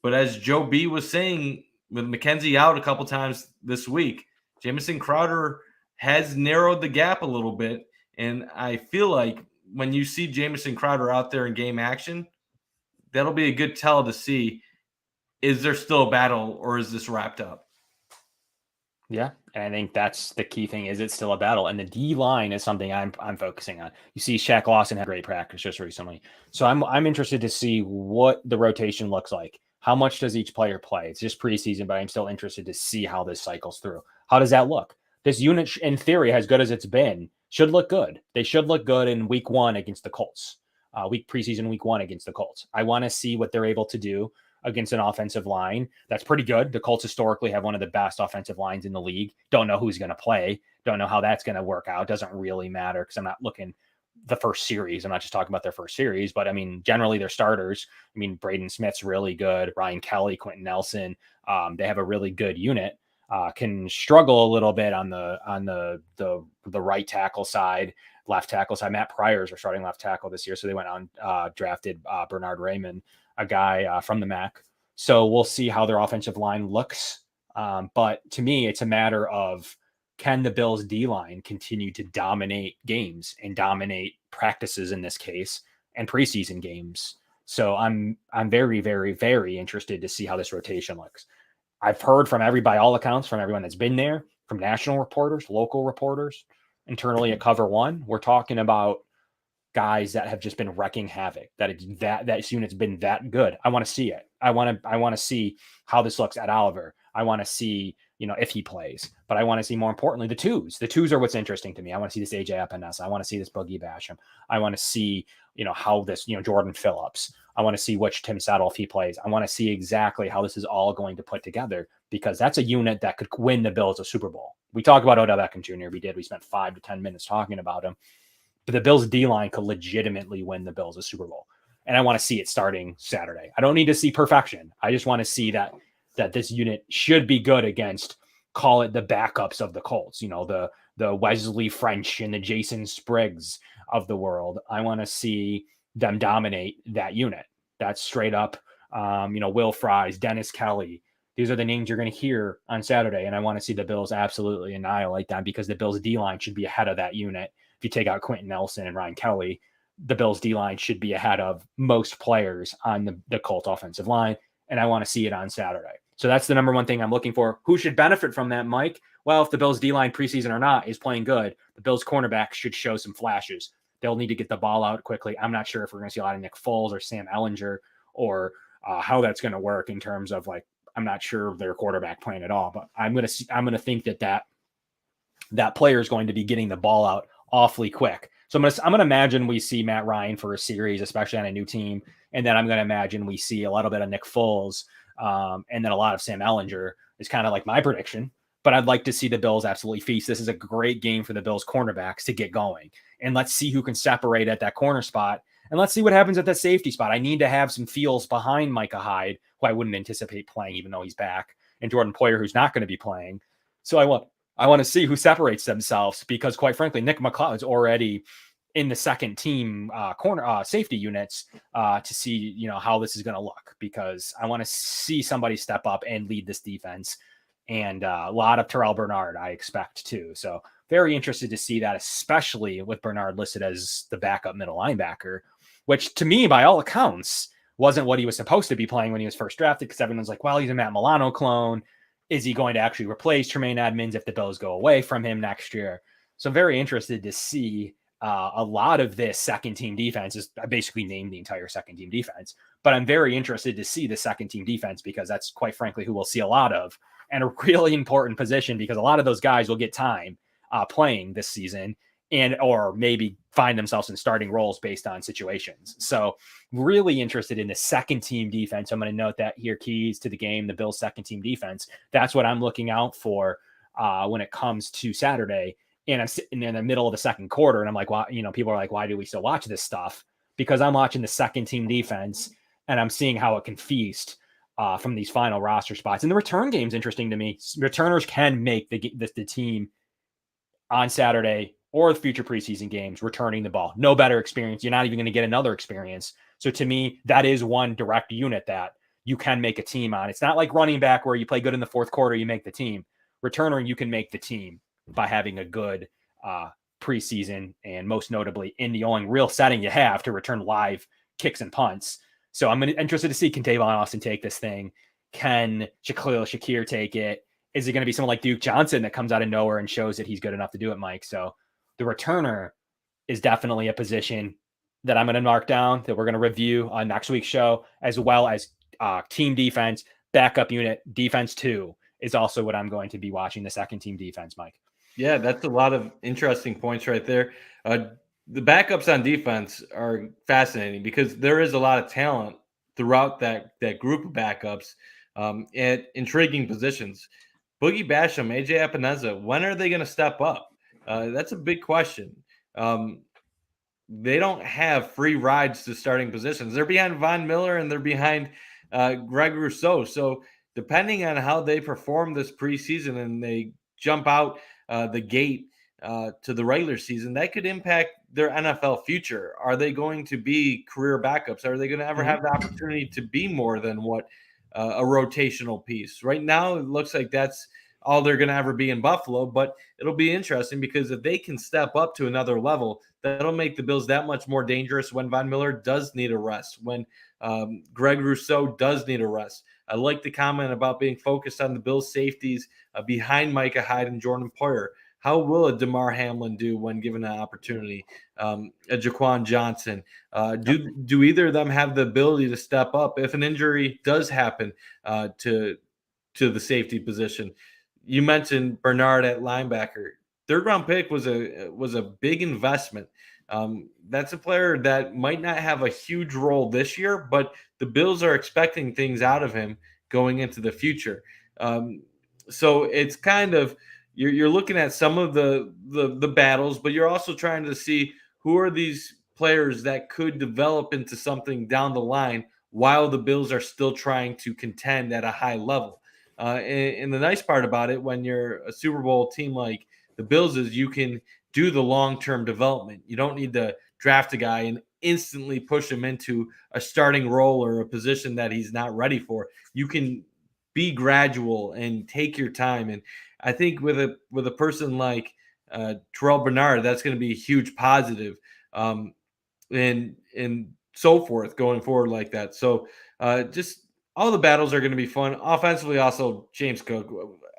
But as Joe B was saying, with McKenzie out a couple times this week, Jamison Crowder has narrowed the gap a little bit. And I feel like when you see Jamison Crowder out there in game action, that'll be a good tell to see, is there still a battle or is this wrapped up? Yeah, and I think that's the key thing. Is it still a battle? And the D line is something I'm focusing on. You see, Shaq Lawson had great practice just recently, so I'm interested to see what the rotation looks like. How much does each player play? It's just preseason, but I'm still interested to see how this cycles through. How does that look? This unit, in theory, as good as it's been, should look good. They should look good in week 1 against the Colts. Preseason week 1 against the Colts. I want to see what they're able to do against an offensive line that's pretty good. The Colts historically have one of the best offensive lines in the league. Don't know who's going to play. Don't know how that's going to work out. Doesn't really matter because I'm not looking the first series. I'm not just talking about their first series, but I mean, generally they're starters. I mean, Braden Smith's really good. Ryan Kelly, Quentin Nelson. They have a really good unit. Can struggle a little bit on the right tackle side, left tackle side. Matt Pryor's are starting left tackle this year, so they went on drafted Bernard Raymond, a guy from the MAC. So we'll see how their offensive line looks. But to me, it's a matter of, can the Bills D-line continue to dominate games and dominate practices in this case and preseason games? So I'm very, very, very interested to see how this rotation looks. I've heard from by all accounts, from everyone that's been there, from national reporters, local reporters, internally at Cover One, we're talking about guys that have just been wrecking havoc. That unit's been that good. I want to see it. I want to see how this looks at Oliver. I want to see, if he plays, but I want to see, more importantly, the twos. The twos are what's interesting to me. I want to see this AJ Epinesa. I want to see this Boogie Basham. I want to see, how this, Jordan Phillips. I want to see which Tim Settle, if he plays. I want to see exactly how this is all going to put together, because that's a unit that could win the Bills a Super Bowl. We talked about Odell Beckham Jr. We spent 5 to 10 minutes talking about him. But the Bills D-line could legitimately win the Bills a Super Bowl. And I want to see it starting Saturday. I don't need to see perfection. I just want to see that this unit should be good against, call it the backups of the Colts, the Wesley French and the Jason Spriggs of the world. I want to see them dominate that unit. That's straight up, Will Fries, Dennis Kelly. These are the names you're going to hear on Saturday. And I want to see the Bills absolutely annihilate them, because the Bills D-line should be ahead of that unit. If you take out Quentin Nelson and Ryan Kelly, the Bills D-line should be ahead of most players on the Colts offensive line. And I want to see it on Saturday. So that's the number one thing I'm looking for. Who should benefit from that, Mike? Well, if the Bills D-line preseason or not is playing good, the Bills cornerback should show some flashes. They'll need to get the ball out quickly. I'm not sure if we're going to see a lot of Nick Foles or Sam Ehlinger, or how that's going to work in terms of, like, I'm not sure of their quarterback playing at all, but I'm going to think that player is going to be getting the ball out awfully quick. So I'm going to imagine we see Matt Ryan for a series, especially on a new team. And then I'm going to imagine we see a little bit of Nick Foles, and then a lot of Sam Ehlinger is kind of like my prediction. But I'd like to see the Bills absolutely feast. This is a great game for the Bills cornerbacks to get going. And let's see who can separate at that corner spot. And let's see what happens at that safety spot. I need to have some feels behind Micah Hyde, who I wouldn't anticipate playing, even though he's back, and Jordan Poyer, who's not going to be playing. So I want to see who separates themselves, because, quite frankly, Nick McLeod's already in the second team corner safety units to see, how this is going to look, because I want to see somebody step up and lead this defense. And a lot of Terrell Bernard, I expect too. So very interested to see that, especially with Bernard listed as the backup middle linebacker, which to me, by all accounts, wasn't what he was supposed to be playing when he was first drafted, because everyone's like, well, he's a Matt Milano clone. Is he going to actually replace Tremaine Edmonds if the Bills go away from him next year? So I'm very interested to see a lot of this second team defense. I basically named the entire second team defense, but I'm very interested to see the second team defense, because that's, quite frankly, who we'll see a lot of, and a really important position, because a lot of those guys will get time playing this season, or maybe find themselves in starting roles based on situations. So really interested in the second team defense. I'm going to note that here, keys to the game, the Bills second team defense. That's what I'm looking out for when it comes to Saturday. And I'm sitting in the middle of the second quarter, and I'm like, well, people are like, why do we still watch this stuff? Because I'm watching the second team defense, and I'm seeing how it can feast from these final roster spots. And the return game is interesting to me. Returners can make the team on Saturday or the future preseason games returning the ball. No better experience. You're not even going to get another experience. So to me, that is one direct unit that you can make a team on. It's not like running back where you play good in the fourth quarter, you make the team. Returner, you can make the team by having a good preseason, and most notably in the only real setting you have to return live kicks and punts. So I'm interested to see, can Tavon Austin take this thing? Can Shaquille Shakir take it? Is it going to be someone like Duke Johnson that comes out of nowhere and shows that he's good enough to do it, Mike? So the returner is definitely a position that I'm going to mark down, that we're going to review on next week's show, as well as team defense, backup unit, defense 2 is also what I'm going to be watching, the second team defense, Mike. Yeah, that's a lot of interesting points right there. The backups on defense are fascinating because there is a lot of talent throughout that group of backups at intriguing positions. Boogie Basham, AJ Epineza, when are they going to step up? That's a big question. They don't have free rides to starting positions. They're behind Von Miller and they're behind Greg Rousseau. So depending on how they perform this preseason and they jump out the gate to the regular season, that could impact their NFL future. Are they going to be career backups? Are they going to ever have the opportunity to be more than what a rotational piece? Right now, it looks like that's all they're going to ever be in Buffalo, but it'll be interesting because if they can step up to another level, that'll make the Bills that much more dangerous when Von Miller does need a rest, when Greg Rousseau does need a rest. I like the comment about being focused on the Bills' safeties behind Micah Hyde and Jordan Poyer. How will a DeMar Hamlin do when given an opportunity? A Jaquan Johnson. Do either of them have the ability to step up if an injury does happen to the safety position? You mentioned Bernard at linebacker. Third round pick was a big investment. That's a player that might not have a huge role this year, but the Bills are expecting things out of him going into the future. So it's kind of you're looking at some of the battles, but you're also trying to see who are these players that could develop into something down the line while the Bills are still trying to contend at a high level. And the nice part about it, when you're a Super Bowl team like the Bills, is you can do the long-term development. You don't need to draft a guy and instantly push him into a starting role or a position that he's not ready for. You can be gradual and take your time. And I think with a person like Terrell Bernard, that's going to be a huge positive, and so forth going forward like that. So just all the battles are going to be fun. Offensively, also James Cook.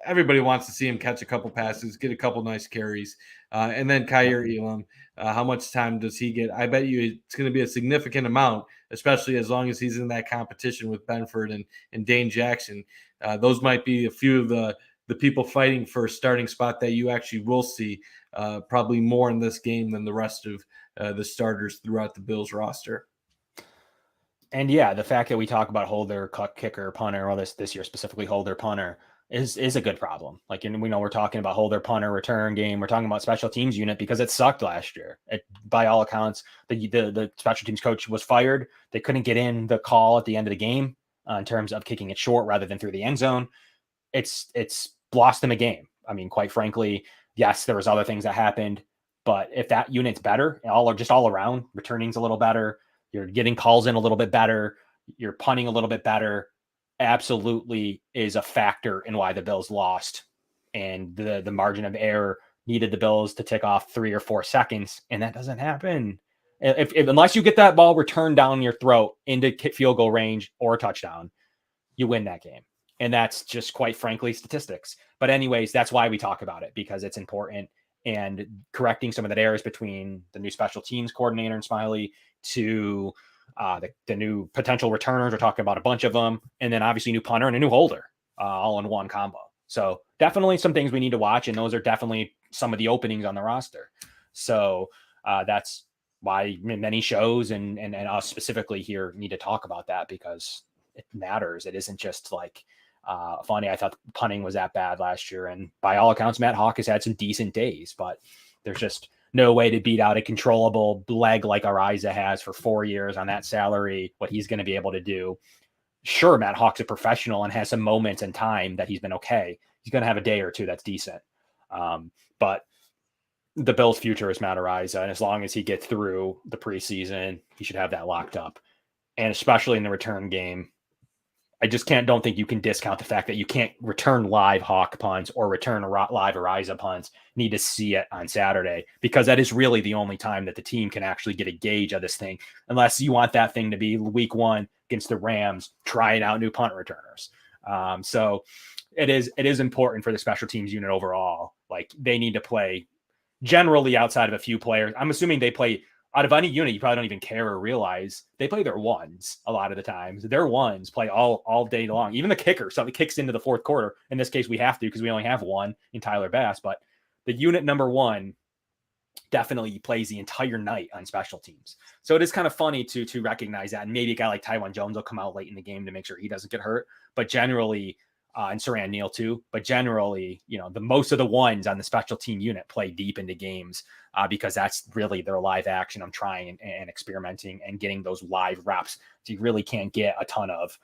Everybody wants to see him catch a couple passes, get a couple nice carries. And then Kyer Elam, how much time does he get? I bet you it's going to be a significant amount, especially as long as he's in that competition with Benford and Dane Jackson. Those might be a few of the people fighting for a starting spot that you actually will see probably more in this game than the rest of the starters throughout the Bills roster. And yeah, the fact that we talk about holder, kicker, punter, or this year specifically holder, punter is a good problem. Like, and we know we're talking about holder, punter, return game. We're talking about special teams unit because it sucked last year. By all accounts, the special teams coach was fired. They couldn't get in the call at the end of the game in terms of kicking it short rather than through the end zone. It's lost them a game. I mean, quite frankly, yes, there was other things that happened, but if that unit's better, all around, returning's a little better, you're getting calls in a little bit better, you're punting a little bit better, absolutely is a factor in why the Bills lost. And the margin of error needed the Bills to tick off 3 or 4 seconds, and that doesn't happen. If unless you get that ball returned down your throat into field goal range or a touchdown, you win that game. And that's just, quite frankly, statistics. But anyways, that's why we talk about it, because it's important. And correcting some of that errors between the new special teams coordinator and Smiley to the new potential returners. We're talking about a bunch of them. And then obviously new punter and a new holder all in one combo. So definitely some things we need to watch. And those are definitely some of the openings on the roster. So that's why many shows and us specifically here need to talk about that, because it matters. It isn't just like funny. I thought punting was that bad last year. And by all accounts, Matt Hawk has had some decent days, but there's just no way to beat out a controllable leg like Ariza has for 4 years on that salary, what he's going to be able to do. Sure, Matt Hawk's a professional and has some moments in time that he's been okay. He's going to have a day or two that's decent. But the Bills' future is Matt Araiza, and as long as he gets through the preseason, he should have that locked up. And especially in the return game, I just don't think you can discount the fact that you can't return live Hawk punts or return live Ariza punts. Need to see it on Saturday, because that is really the only time that the team can actually get a gauge of this thing, unless you want that thing to be week 1 against the Rams, trying out new punt returners. So it is important for the special teams unit overall. Like, they need to play generally outside of a few players. I'm assuming they play out of any unit. You probably don't even care or realize they play their ones a lot of the times. Their ones play all day long. Even the kicker, something kicks into the fourth quarter. In this case, we have to, because we only have one in Tyler Bass. But the unit number 1 definitely plays the entire night on special teams. So it is kind of funny to recognize that. And maybe a guy like Taiwan Jones will come out late in the game to make sure he doesn't get hurt. But generally, and Saran Neal too, but generally, the most of the ones on the special team unit play deep into games, because that's really their live action. I'm trying and experimenting and getting those live reps that you really can't get a ton of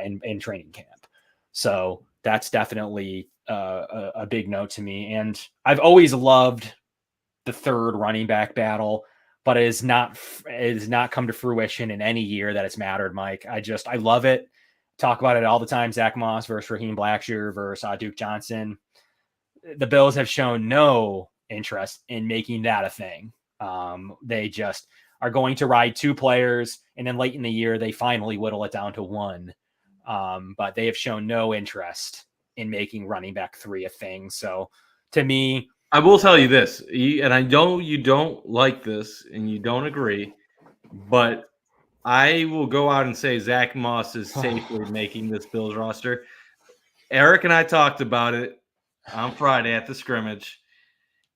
in training camp. So that's definitely a big note to me. And I've always loved the third running back battle, but it has not come to fruition in any year that it's mattered, Mike. I love it. Talk about it all the time. Zach Moss versus Raheem Blackshear versus Duke Johnson. The Bills have shown no interest in making that a thing. They just are going to ride 2 players, and then late in the year, they finally whittle it down to 1. But they have shown no interest in making running back 3 a thing. So to me, I will tell you this, and I know you don't like this and you don't agree, but I will go out and say Zach Moss is safely making this Bills roster. Eric and I talked about it on Friday at the scrimmage.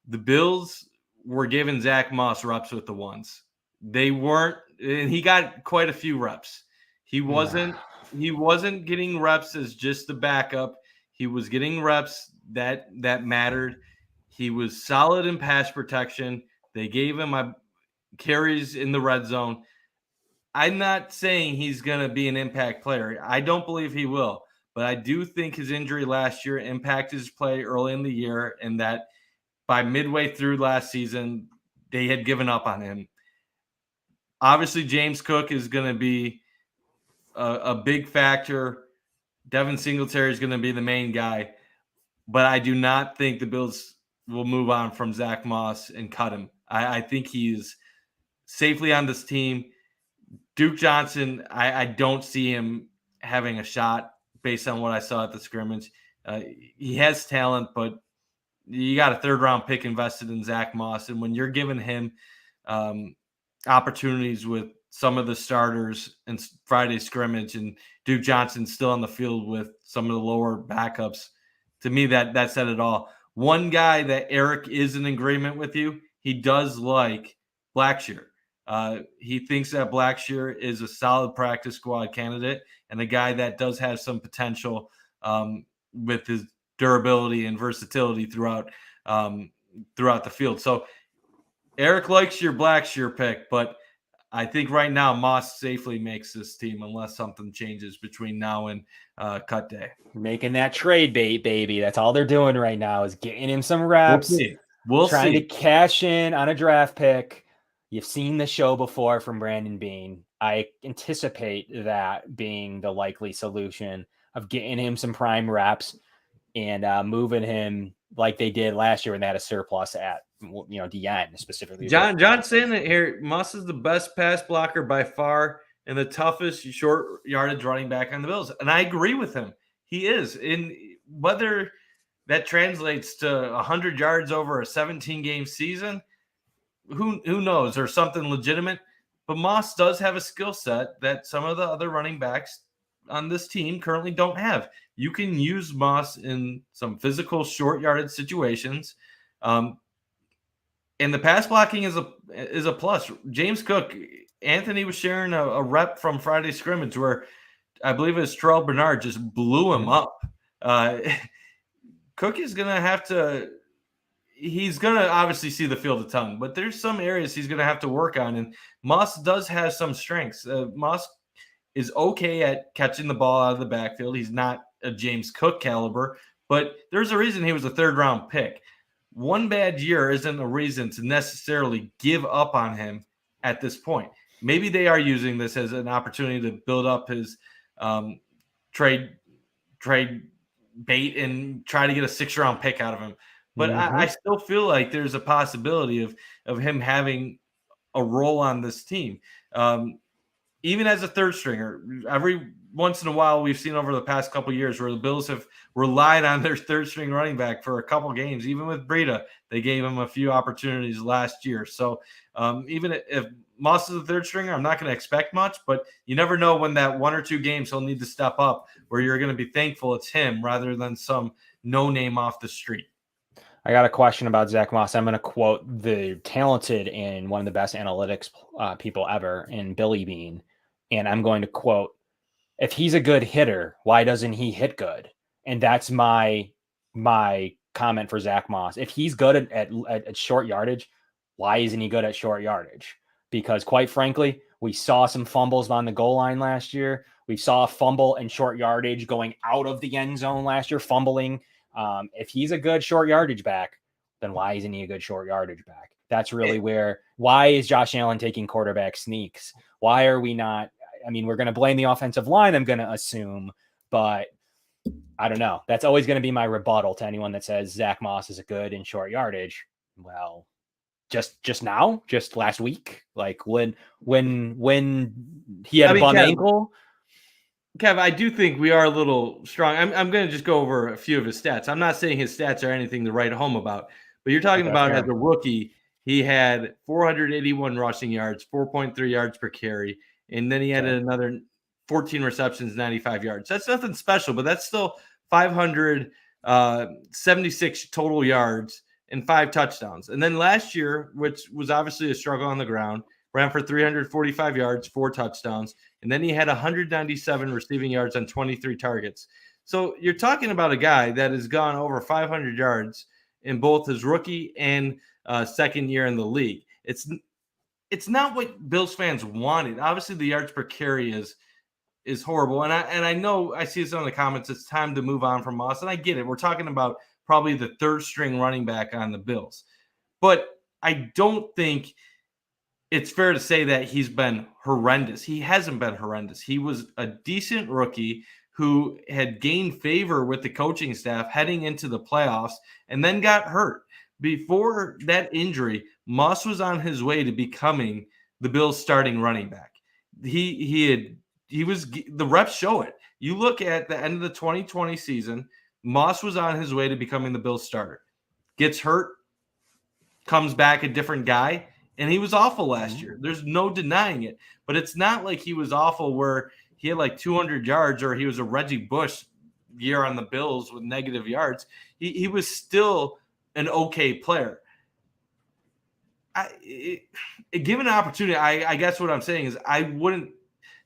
The Bills were giving Zach Moss reps with the ones. They weren't, and he got quite a few reps. He wasn't getting reps as just the backup. He was getting reps that mattered. He was solid in pass protection. They gave him carries in the red zone. I'm not saying he's going to be an impact player. I don't believe he will, but I do think his injury last year impacted his play early in the year, and that by midway through last season, they had given up on him. Obviously, James Cook is going to be a big factor. Devin Singletary is going to be the main guy, but I do not think the Bills will move on from Zach Moss and cut him. I think he's safely on this team. Duke Johnson, I don't see him having a shot based on what I saw at the scrimmage. He has talent, but you got a 3rd-round pick invested in Zach Moss, and when you're giving him opportunities with some of the starters in Friday's scrimmage and Duke Johnson still on the field with some of the lower backups, to me that said it all. One guy that Eric is in agreement with you, he does like Blackshear. He thinks that Blackshear is a solid practice squad candidate and a guy that does have some potential with his durability and versatility throughout the field. So Eric likes your Blackshear pick, but I think right now Moss safely makes this team unless something changes between now and cut day. Making that trade bait, baby. That's all they're doing right now, is getting him some reps. We'll trying see. to cash in on a draft pick. You've seen the show before from Brandon Beane. I anticipate that being the likely solution of getting him some prime reps and moving him like they did last year when they had a surplus at DN specifically. John saying that here, Moss is the best pass blocker by far and the toughest short yardage running back on the Bills. And I agree with him. He is. In whether that translates to 100 yards over a 17-game season, who knows, or something legitimate. But Moss does have a skill set that some of the other running backs on this team currently don't have. You can use Moss in some physical short yardage situations. And the pass blocking is a plus. James Cook, Anthony was sharing a rep from Friday scrimmage where I believe it was Terrell Bernard just blew him up. Cook is going to have to – he's going to obviously see the field a ton, but there's some areas he's going to have to work on, and Moss does have some strengths. Moss is okay at catching the ball out of the backfield. He's not a James Cook caliber, but there's a reason he was a 3rd-round pick. one bad year isn't a reason to necessarily give up on him at this point. Maybe they are using this as an opportunity to build up his trade bait and try to get a 6th-round pick out of him. But I still feel like there's a possibility of him having a role on this team. Even as a 3rd stringer, every once in a while we've seen over the past couple of years where the Bills have relied on their 3rd string running back for a couple games. Even with Breida, they gave him a few opportunities last year. So even if Moss is a 3rd stringer, I'm not going to expect much, but you never know when that 1 or 2 games he'll need to step up where you're going to be thankful it's him rather than some no name off the street. I got a question about Zach Moss. I'm going to quote the talented and one of the best analytics people ever in Billy Bean. And I'm going to quote, if he's a good hitter, why doesn't he hit good? And that's my comment for Zach Moss. If he's good at short yardage, why isn't he good at short yardage? Because quite frankly, we saw some fumbles on the goal line last year. We saw a fumble and short yardage going out of the end zone last year, fumbling. If he's a good short yardage back, then why isn't he a good short yardage back? That's really why is Josh Allen taking quarterback sneaks? Why are we not? I mean, we're going to blame the offensive line, I'm going to assume, but I don't know. That's always going to be my rebuttal to anyone that says Zach Moss is a good in short yardage. Well, just now, just last week, like when he had a bum ankle. Kev, I do think we are a little strong. I'm going to just go over a few of his stats. I'm not saying his stats are anything to write home about, but you're talking about as a rookie, he had 481 rushing yards, 4.3 yards per carry, and then he had another 14 receptions, 95 yards. That's nothing special, but that's still 576 total yards and 5 touchdowns. And then last year, which was obviously a struggle on the ground, ran for 345 yards, 4 touchdowns, and then he had 197 receiving yards on 23 targets. So you're talking about a guy that has gone over 500 yards in both his rookie and second year in the league. It's not what Bills fans wanted. Obviously, the yards per carry is horrible, and I know I see some in the comments. It's time to move on from Moss, and I get it. We're talking about probably the 3rd string running back on the Bills, but I don't think it's fair to say that he's been horrendous. He hasn't been horrendous. He was a decent rookie who had gained favor with the coaching staff heading into the playoffs and then got hurt. Before that injury, Moss was on his way to becoming the Bills' starting running back. The reps show it. You look at the end of the 2020 season, Moss was on his way to becoming the Bills' starter. Gets hurt, comes back a different guy, and he was awful last year. There's no denying it. But it's not like he was awful where he had like 200 yards or he was a Reggie Bush year on the Bills with negative yards. He was still an okay player. Given an opportunity, I guess what I'm saying is I wouldn't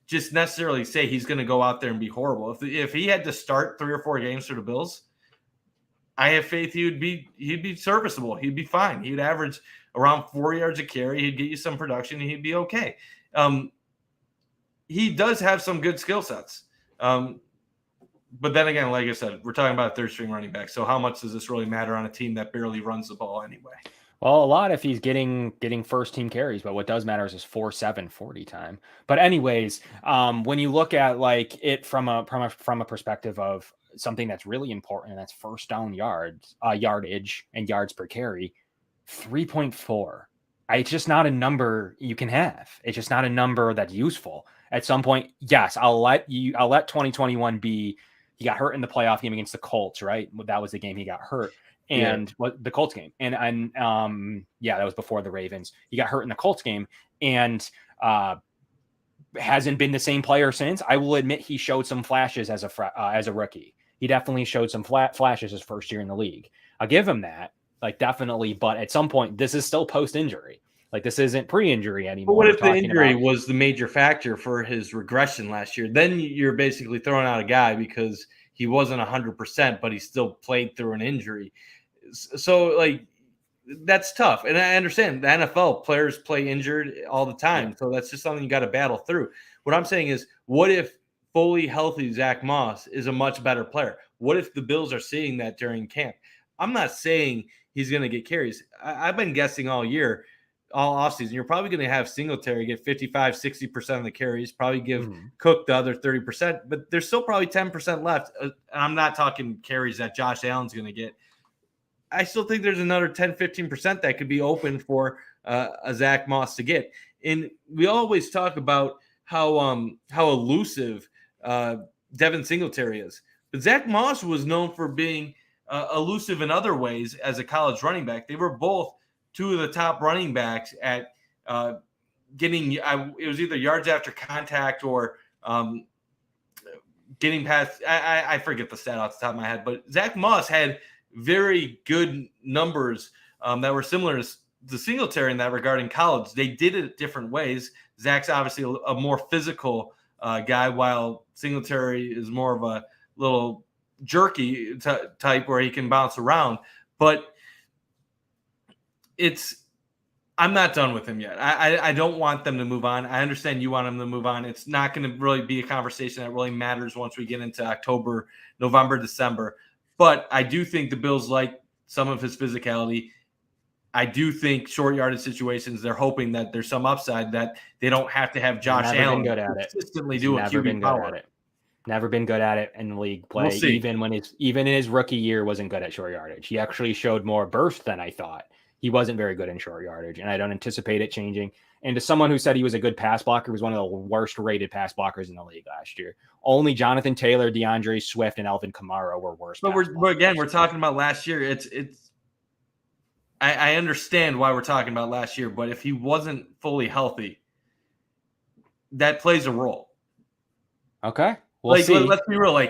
just necessarily say he's going to go out there and be horrible. If he had to start 3 or 4 games for the Bills, I have faith he'd be serviceable. He'd be fine. He'd average around 4 yards a carry. He'd get you some production, and he'd be okay. He does have some good skill sets. But then again, like I said, we're talking about a 3rd string running back. So how much does this really matter on a team that barely runs the ball anyway? Well, a lot if he's getting first team carries, but what does matter is his 4.7 40 time. But anyways, when you look at like it from a perspective of something that's really important, and that's first down yardage and yards per carry, 3.4. It's just not a number you can have. It's just not a number that's useful. At some point, yes, I'll let 2021 be. He got hurt in the playoff game against the Colts, right? That was the game he got hurt. And the Colts game. And that was before the Ravens. He got hurt in the Colts game and hasn't been the same player since. I will admit he showed some flashes as a rookie. He definitely showed some flashes his first year in the league. I'll give him that, like definitely. But at some point, this is still post-injury. Like this isn't pre-injury anymore. But what if the injury was the major factor for his regression last year? Then you're basically throwing out a guy because he wasn't 100%, but he still played through an injury. So, like, that's tough. And I understand the NFL players play injured all the time. Yeah. So that's just something you got to battle through. What I'm saying is, what if fully healthy Zach Moss is a much better player? What if the Bills are seeing that during camp? I'm not saying he's going to get carries. I've been guessing all year, all offseason, you're probably going to have Singletary get 55, 60% of the carries, probably give Cook the other 30%, but there's still probably 10% left. And I'm not talking carries that Josh Allen's going to get. I still think there's another 10, 15% that could be open for a Zach Moss to get. And we always talk about how elusive Devin Singletary is. But Zach Moss was known for being elusive in other ways as a college running back. They were both two of the top running backs at getting it was either yards after contact or getting past. I forget the stat off the top of my head, but Zach Moss had very good numbers that were similar to Singletary in that regard in college. They did it different ways. Zach's obviously a more physical guy, while Singletary is more of a little jerky type where he can bounce around. But I'm not done with him yet. I don't want them to move on. I understand you want them to move on. It's not going to really be a conversation that really matters once we get into October, November, December. But I do think the Bills like some of his physicality. I do think short yardage situations, they're hoping that there's some upside that they don't have to have Josh Allen consistently do a QB power. Never been good at it in league play. We'll even in his rookie year wasn't good at short yardage. He actually showed more burst than I thought. He wasn't very good in short yardage, and I don't anticipate it changing. And to someone who said he was a good pass blocker, he was one of the worst rated pass blockers in the league last year. Only Jonathan Taylor, DeAndre Swift, and Alvin Kamara were worse. But we're talking about last year. I understand why we're talking about last year, but if he wasn't fully healthy, that plays a role. Okay. We'll see. Let's be real.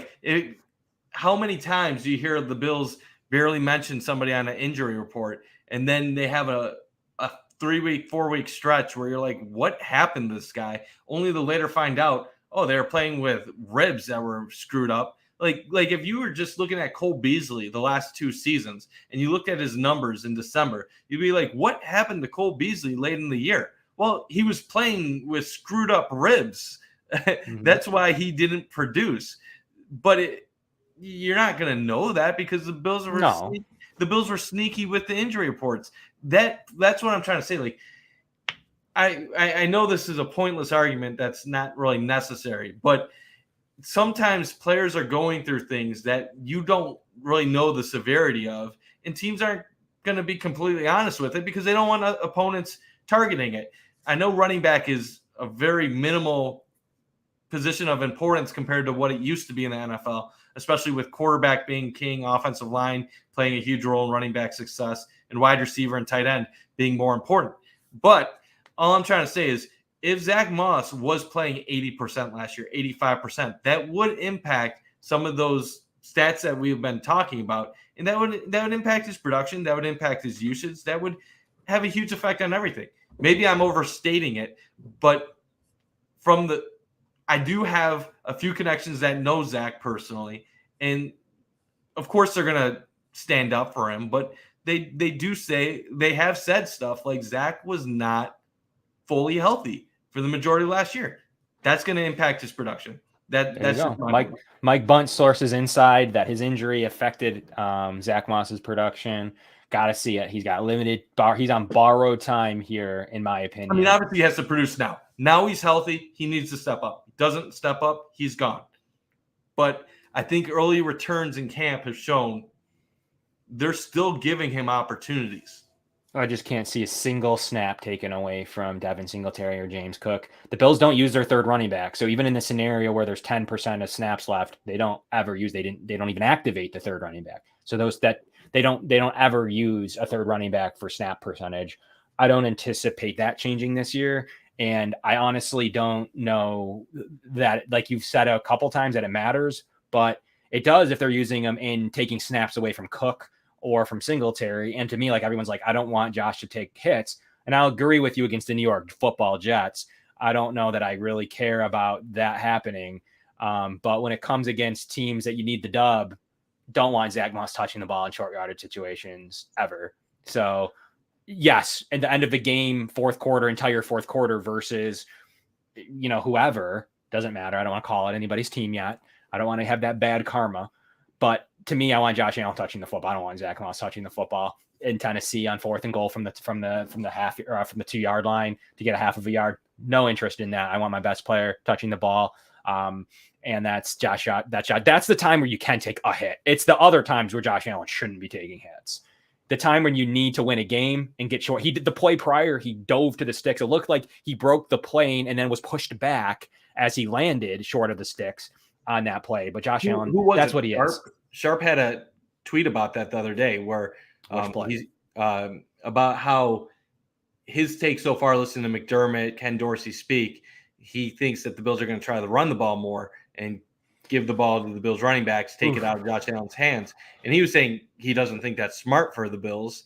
How many times do you hear the Bills barely mention somebody on an injury report, and then they have a 3-week, 4-week stretch where you're like, what happened to this guy? Only to later find out, oh, they were playing with ribs that were screwed up. Like if you were just looking at Cole Beasley the last 2 seasons and you looked at his numbers in December, you'd be like, what happened to Cole Beasley late in the year? Well, he was playing with screwed up ribs. That's why he didn't produce. But you're not going to know that because the Bills were sneaky with the injury reports. That's what I'm trying to say. I know this is a pointless argument that's not really necessary, but sometimes players are going through things that you don't really know the severity of, and teams aren't going to be completely honest with it because they don't want opponents targeting it. I know running back is a very minimal position of importance compared to what it used to be in the NFL, especially with quarterback being king, offensive line playing a huge role in running back success, and wide receiver and tight end being more important. But all I'm trying to say is if Zach Moss was playing 80% last year, 85%, that would impact some of those stats that we've been talking about. And that would impact his production. That would impact his usage. That would have a huge effect on everything. Maybe I'm overstating it, but I do have a few connections that know Zach personally. And of course they're going to stand up for him, but they have said stuff like Zach was not fully healthy for the majority of last year. That's going to impact his production. That's Mike Bunt sources inside that his injury affected Zach Moss's production. Got to see it. He's got he's on borrowed time here, in my opinion. I mean, obviously he has to produce now. Now he's healthy. He needs to step up. Doesn't step up, he's gone. But I think early returns in camp have shown they're still giving him opportunities. I just can't see a single snap taken away from Devin Singletary or James Cook. The Bills don't use their third running back. So even in the scenario where there's 10% of snaps left, they don't even activate the third running back. So they don't ever use a third running back for snap percentage. I don't anticipate that changing this year. And I honestly don't know that, like you've said a couple times, that it matters, but it does if they're using them in taking snaps away from Cook or from Singletary. And to me, like everyone's like, I don't want Josh to take hits. And I'll agree with you against the New York Football Jets. I don't know that I really care about that happening. But when it comes against teams that you need the dub, don't want Zach Moss touching the ball in short yardage situations ever. So yes, at the end of the game, entire fourth quarter versus, whoever, doesn't matter. I don't want to call it anybody's team yet. I don't want to have that bad karma. But to me, I want Josh Allen touching the football. I don't want Zach Moss touching the football. in Tennessee on 4th and goal from the 2-yard line to get a half of a yard. No interest in that. I want my best player touching the ball. And that's Josh shot. That's the time where you can take a hit. It's the other times where Josh Allen shouldn't be taking hits. The time when you need to win a game and get short. He did the play prior. He dove to the sticks. It looked like he broke the plane and then was pushed back as he landed short of the sticks on that play. But Josh Allen, that's what he is. Sharp had a tweet about that the other day where he's about how his take so far, listening to McDermott, Ken Dorsey speak, he thinks that the Bills are going to try to run the ball more and give the ball to the Bills running backs, take it out of Josh Allen's hands. And he was saying he doesn't think that's smart for the Bills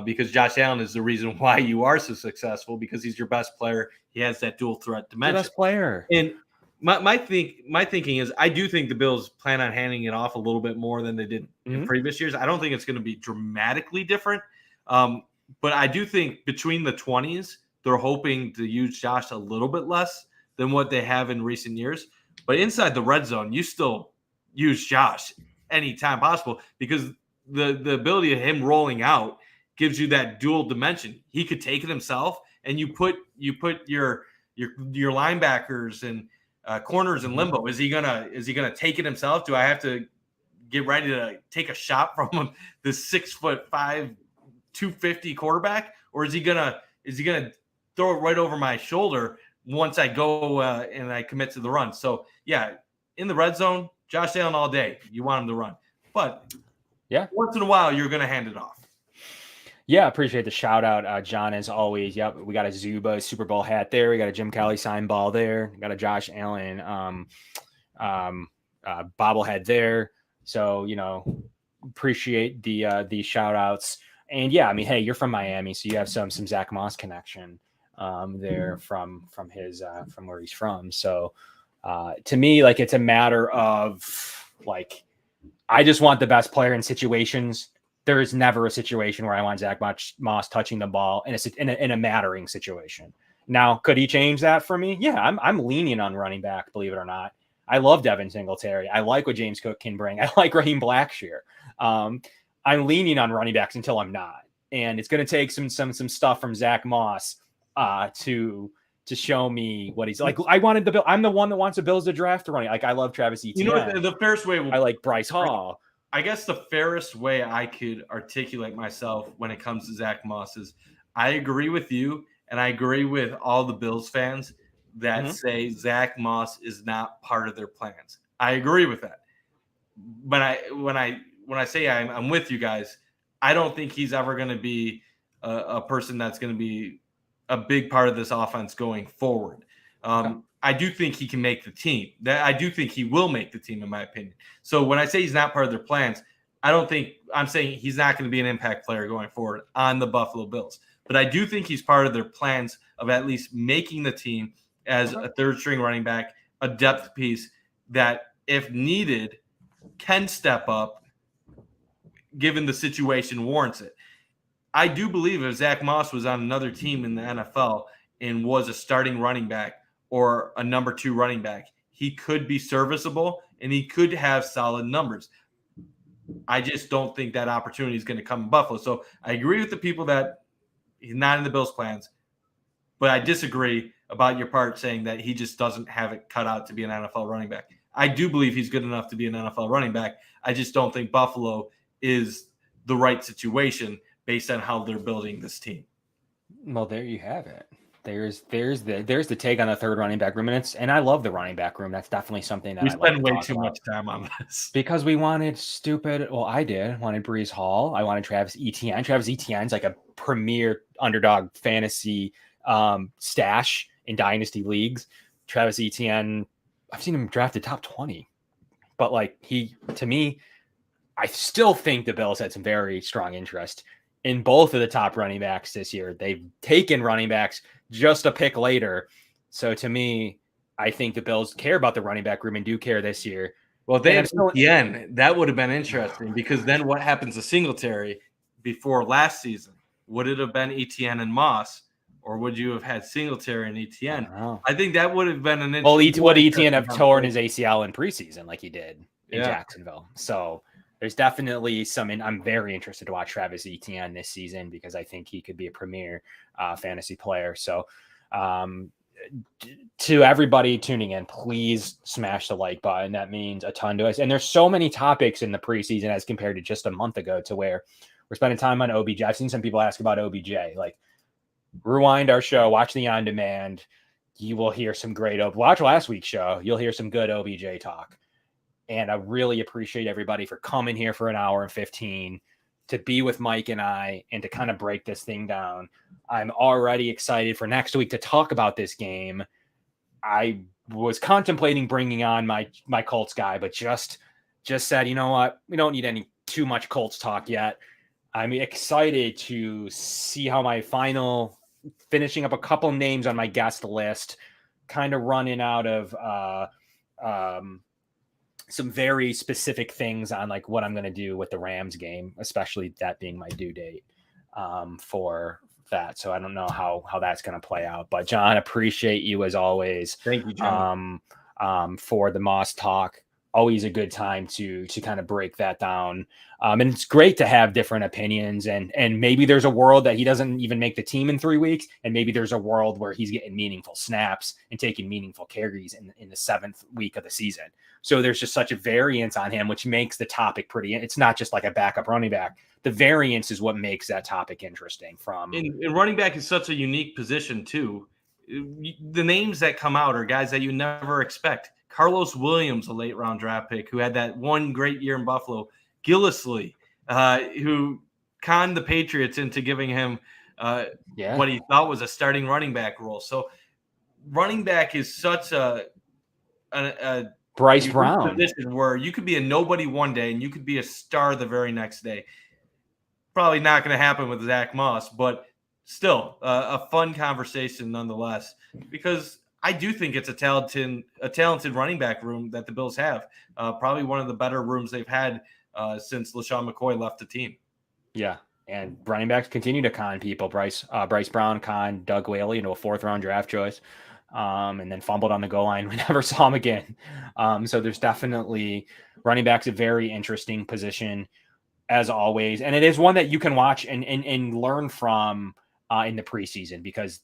because Josh Allen is the reason why you are so successful, because he's your best player. He has that dual threat dimension. Best player. And my thinking is I do think the Bills plan on handing it off a little bit more than they did in previous years. I don't think it's going to be dramatically different. But I do think between the 20s, they're hoping to use Josh a little bit less than what they have in recent years. But inside the red zone, you still use Josh anytime possible because the ability of him rolling out gives you that dual dimension. He could take it himself, and you put your linebackers and corners in limbo. Is he gonna take it himself? Do I have to get ready to take a shot from him, this 6'5", 250 quarterback, or is he gonna throw it right over my shoulder once I go and I commit to the run? So yeah, in the red zone, Josh Allen all day. You want him to run, but yeah, once in a while you're gonna hand it off. Yeah, appreciate the shout out, John, as always. Yep, we got a Zuba Super Bowl hat there. We got a Jim Kelly signed ball there. We got a Josh Allen bobblehead there. So appreciate the shout outs. And yeah, I mean, hey, you're from Miami, so you have some Zach Moss connection there from his from where he's from. So to me, like, it's a matter of like, I just want the best player in situations. There is never a situation where I want Zach Moss touching the ball in a mattering situation. Now, could he change that for me? Yeah, I'm leaning on running back, believe it or not. I love Devin Singletary. I like what James Cook can bring. I like Raheem Blackshear. I'm leaning on running backs until I'm not. And it's going to take some stuff from Zach Moss to show me what he's like. I wanted the Bill. I'm the one that wants the Bills to draft running. Like, I love Travis Etienne. You know, the fairest way. I like Bryce Hall. I guess the fairest way I could articulate myself when it comes to Zach Moss is I agree with you, and I agree with all the Bills fans that say Zach Moss is not part of their plans. I agree with that. But when I say I'm with you guys, I don't think he's ever going to be a person that's going to be a big part of this offense going forward. I do think he can make the team. I do think he will make the team, in my opinion. So when I say he's not part of their plans, I'm saying he's not going to be an impact player going forward on the Buffalo Bills. But I do think he's part of their plans of at least making the team as a third string running back, a depth piece that, if needed, can step up given the situation warrants it. I do believe if Zach Moss was on another team in the NFL and was a starting running back or a number 2 running back, he could be serviceable and he could have solid numbers. I just don't think that opportunity is going to come in Buffalo. So I agree with the people that he's not in the Bills' plans, but I disagree about your part saying that he just doesn't have it cut out to be an NFL running back. I do believe he's good enough to be an NFL running back. I just don't think Buffalo is the right situation based on how they're building this team. Well, there you have it. There's the take on the third running back room, and I love the running back room. That's definitely something that we spend way too much time on this because we wanted stupid. Well, I wanted Breece Hall. I wanted Travis Etienne. Travis Etienne's like a premier underdog fantasy stash in dynasty leagues. Travis Etienne, I've seen him drafted top 20, but like to me, I still think the Bills had some very strong interest in both of the top running backs this year. They've taken running backs just a pick later. So to me, I think the Bills care about the running back room and do care this year. Well, they have Etienne. That would have been interesting because then what happens to Singletary before last season? Would it have been Etienne and Moss, or would you have had Singletary and Etienne? I think that would have been an interesting. Well, would Etienne have torn his ACL in preseason like he did in Jacksonville? So there's definitely some, and I'm very interested to watch Travis Etienne this season because I think he could be a premier fantasy player. So to everybody tuning in, please smash the like button. That means a ton to us. And there's so many topics in the preseason as compared to just a month ago to where we're spending time on OBJ. I've seen some people ask about OBJ, like rewind our show, watch the on demand. You will hear some great, watch last week's show. You'll hear some good OBJ talk. And I really appreciate everybody for coming here for an hour and 15 to be with Mike and I and to kind of break this thing down. I'm already excited for next week to talk about this game. I was contemplating bringing on my Colts guy, but just said, you know what? We don't need too much Colts talk yet. I'm excited to see how my finishing up a couple names on my guest list, kind of running out of some very specific things on like what I'm going to do with the Rams game, especially that being my due date for that. So I don't know how that's going to play out, but John, appreciate you as always. Thank you, John. For the Moss talk. Always a good time to kind of break that down. And it's great to have different opinions and maybe there's a world that he doesn't even make the team in 3 weeks. And maybe there's a world where he's getting meaningful snaps and taking meaningful carries in the 7th week of the season. So there's just such a variance on him, which makes the topic it's not just like a backup running back. The variance is what makes that topic interesting And running back is such a unique position too. The names that come out are guys that you never expect. Carlos Williams, a late round draft pick who had that one great year in Buffalo. Gillislee, who conned the Patriots into giving him what he thought was a starting running back role. So running back is such a Bryce Brown position where you could be a nobody one day and you could be a star the very next day. Probably not going to happen with Zach Moss, but still a fun conversation nonetheless, because I do think it's a talented running back room that the Bills have. Probably one of the better rooms they've had since LaShawn McCoy left the team. Yeah, and running backs continue to con people. Bryce Brown conned Doug Whaley into a 4th-round draft choice, and then fumbled on the goal line. We never saw him again. So there's definitely running backs a very interesting position as always, and it is one that you can watch and learn from in the preseason because,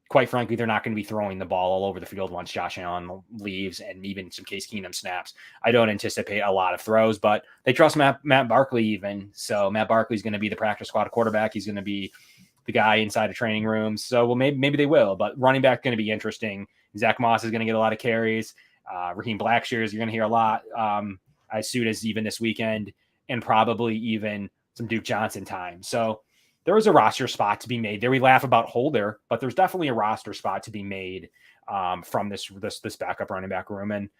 quite frankly, they're not going to be throwing the ball all over the field once Josh Allen leaves and even some Case Keenum snaps. I don't anticipate a lot of throws, but they trust Matt Barkley even. So Matt Barkley's going to be the practice squad quarterback. He's going to be the guy inside of training rooms. So maybe they will, but running back going to be interesting. Zach Moss is going to get a lot of carries. Raheem Blackshears, you're going to hear a lot as soon as even this weekend, and probably even some Duke Johnson time. So there is a roster spot to be made there. We laugh about Holder, but there's definitely a roster spot to be made from this backup running back room. And,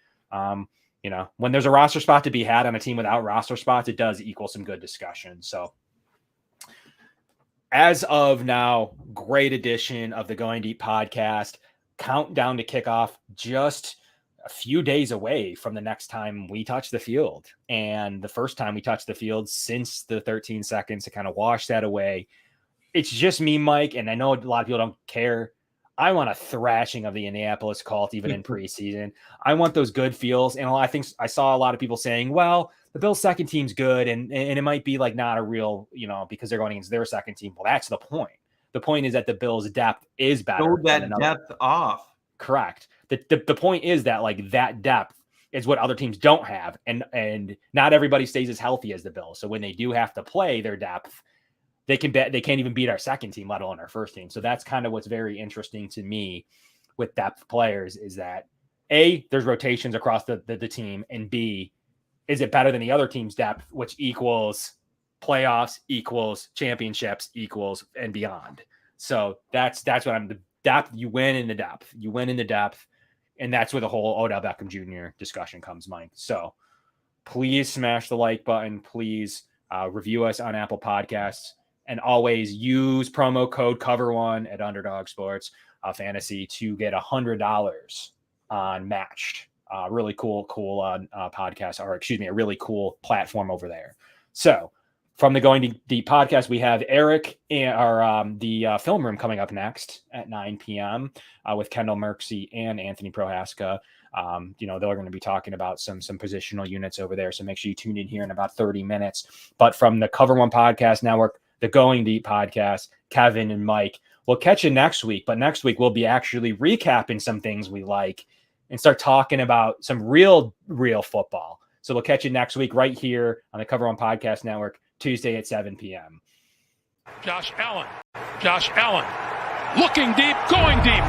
when there's a roster spot to be had on a team without roster spots, it does equal some good discussion. So as of now, great edition of the Going Deep podcast. Countdown to kickoff, just a few days away from the next time we touch the field. And the first time we touch the field since the 13 seconds to kind of wash that away. It's just me, Mike, and I know a lot of people don't care. I want a thrashing of the Indianapolis Colts, even in preseason. I want those good feels. And I think I saw a lot of people saying, well, the Bills' second team's good. And it might be like not a real, because they're going against their second team. Well, that's the point. The point is that the Bills' depth is better. Throw that depth off. Correct. The point is that like that depth is what other teams don't have. And not everybody stays as healthy as the Bills. So when they do have to play their depth, they can't even beat our second team, let alone our first team. So that's kind of what's very interesting to me with depth players is that A, there's rotations across the team, and B, is it better than the other team's depth, which equals playoffs, equals championships, equals and beyond. So that's what the depth. You win in the depth. You win in the depth. And that's where the whole Odell Beckham Jr. discussion comes, Mike. So please smash the like button. Please review us on Apple Podcasts. And always use promo code COVER1 at Underdog Sports Fantasy to get $100 on Matched. Really cool podcast, or excuse me, a really cool platform over there. So from the Going Deep podcast, we have Eric and the film room coming up next at 9 p.m. With Kendall Merksey and Anthony Prohaska. They're going to be talking about some positional units over there. So make sure you tune in here in about 30 minutes. But from the Cover One Podcast Network, the Going Deep Podcast, Kevin and Mike, we'll catch you next week. But next week, we'll be actually recapping some things we like and start talking about some real football. So we'll catch you next week right here on the Cover One Podcast Network, Tuesday at 7 p.m. Josh Allen. Looking deep, going deep.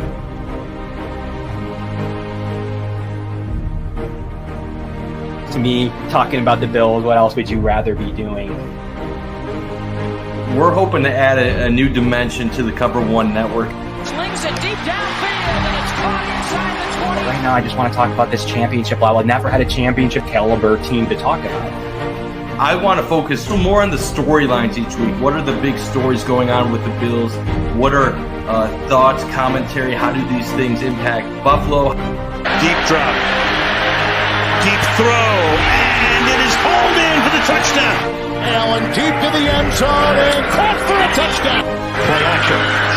To me, talking about the Bills, what else would you rather be doing? We're hoping to add a new dimension to the Cover One Network. Slings it deep downfield, and it's caught inside the 20. Right now, I just want to talk about this championship level. I've never had a championship caliber team to talk about. I want to focus more on the storylines each week. What are the big stories going on with the Bills? What are thoughts, commentary? How do these things impact Buffalo? Deep drop. Deep throw. And it is hauled in for the touchdown. Allen deep to the end zone and caught for a touchdown. Play action.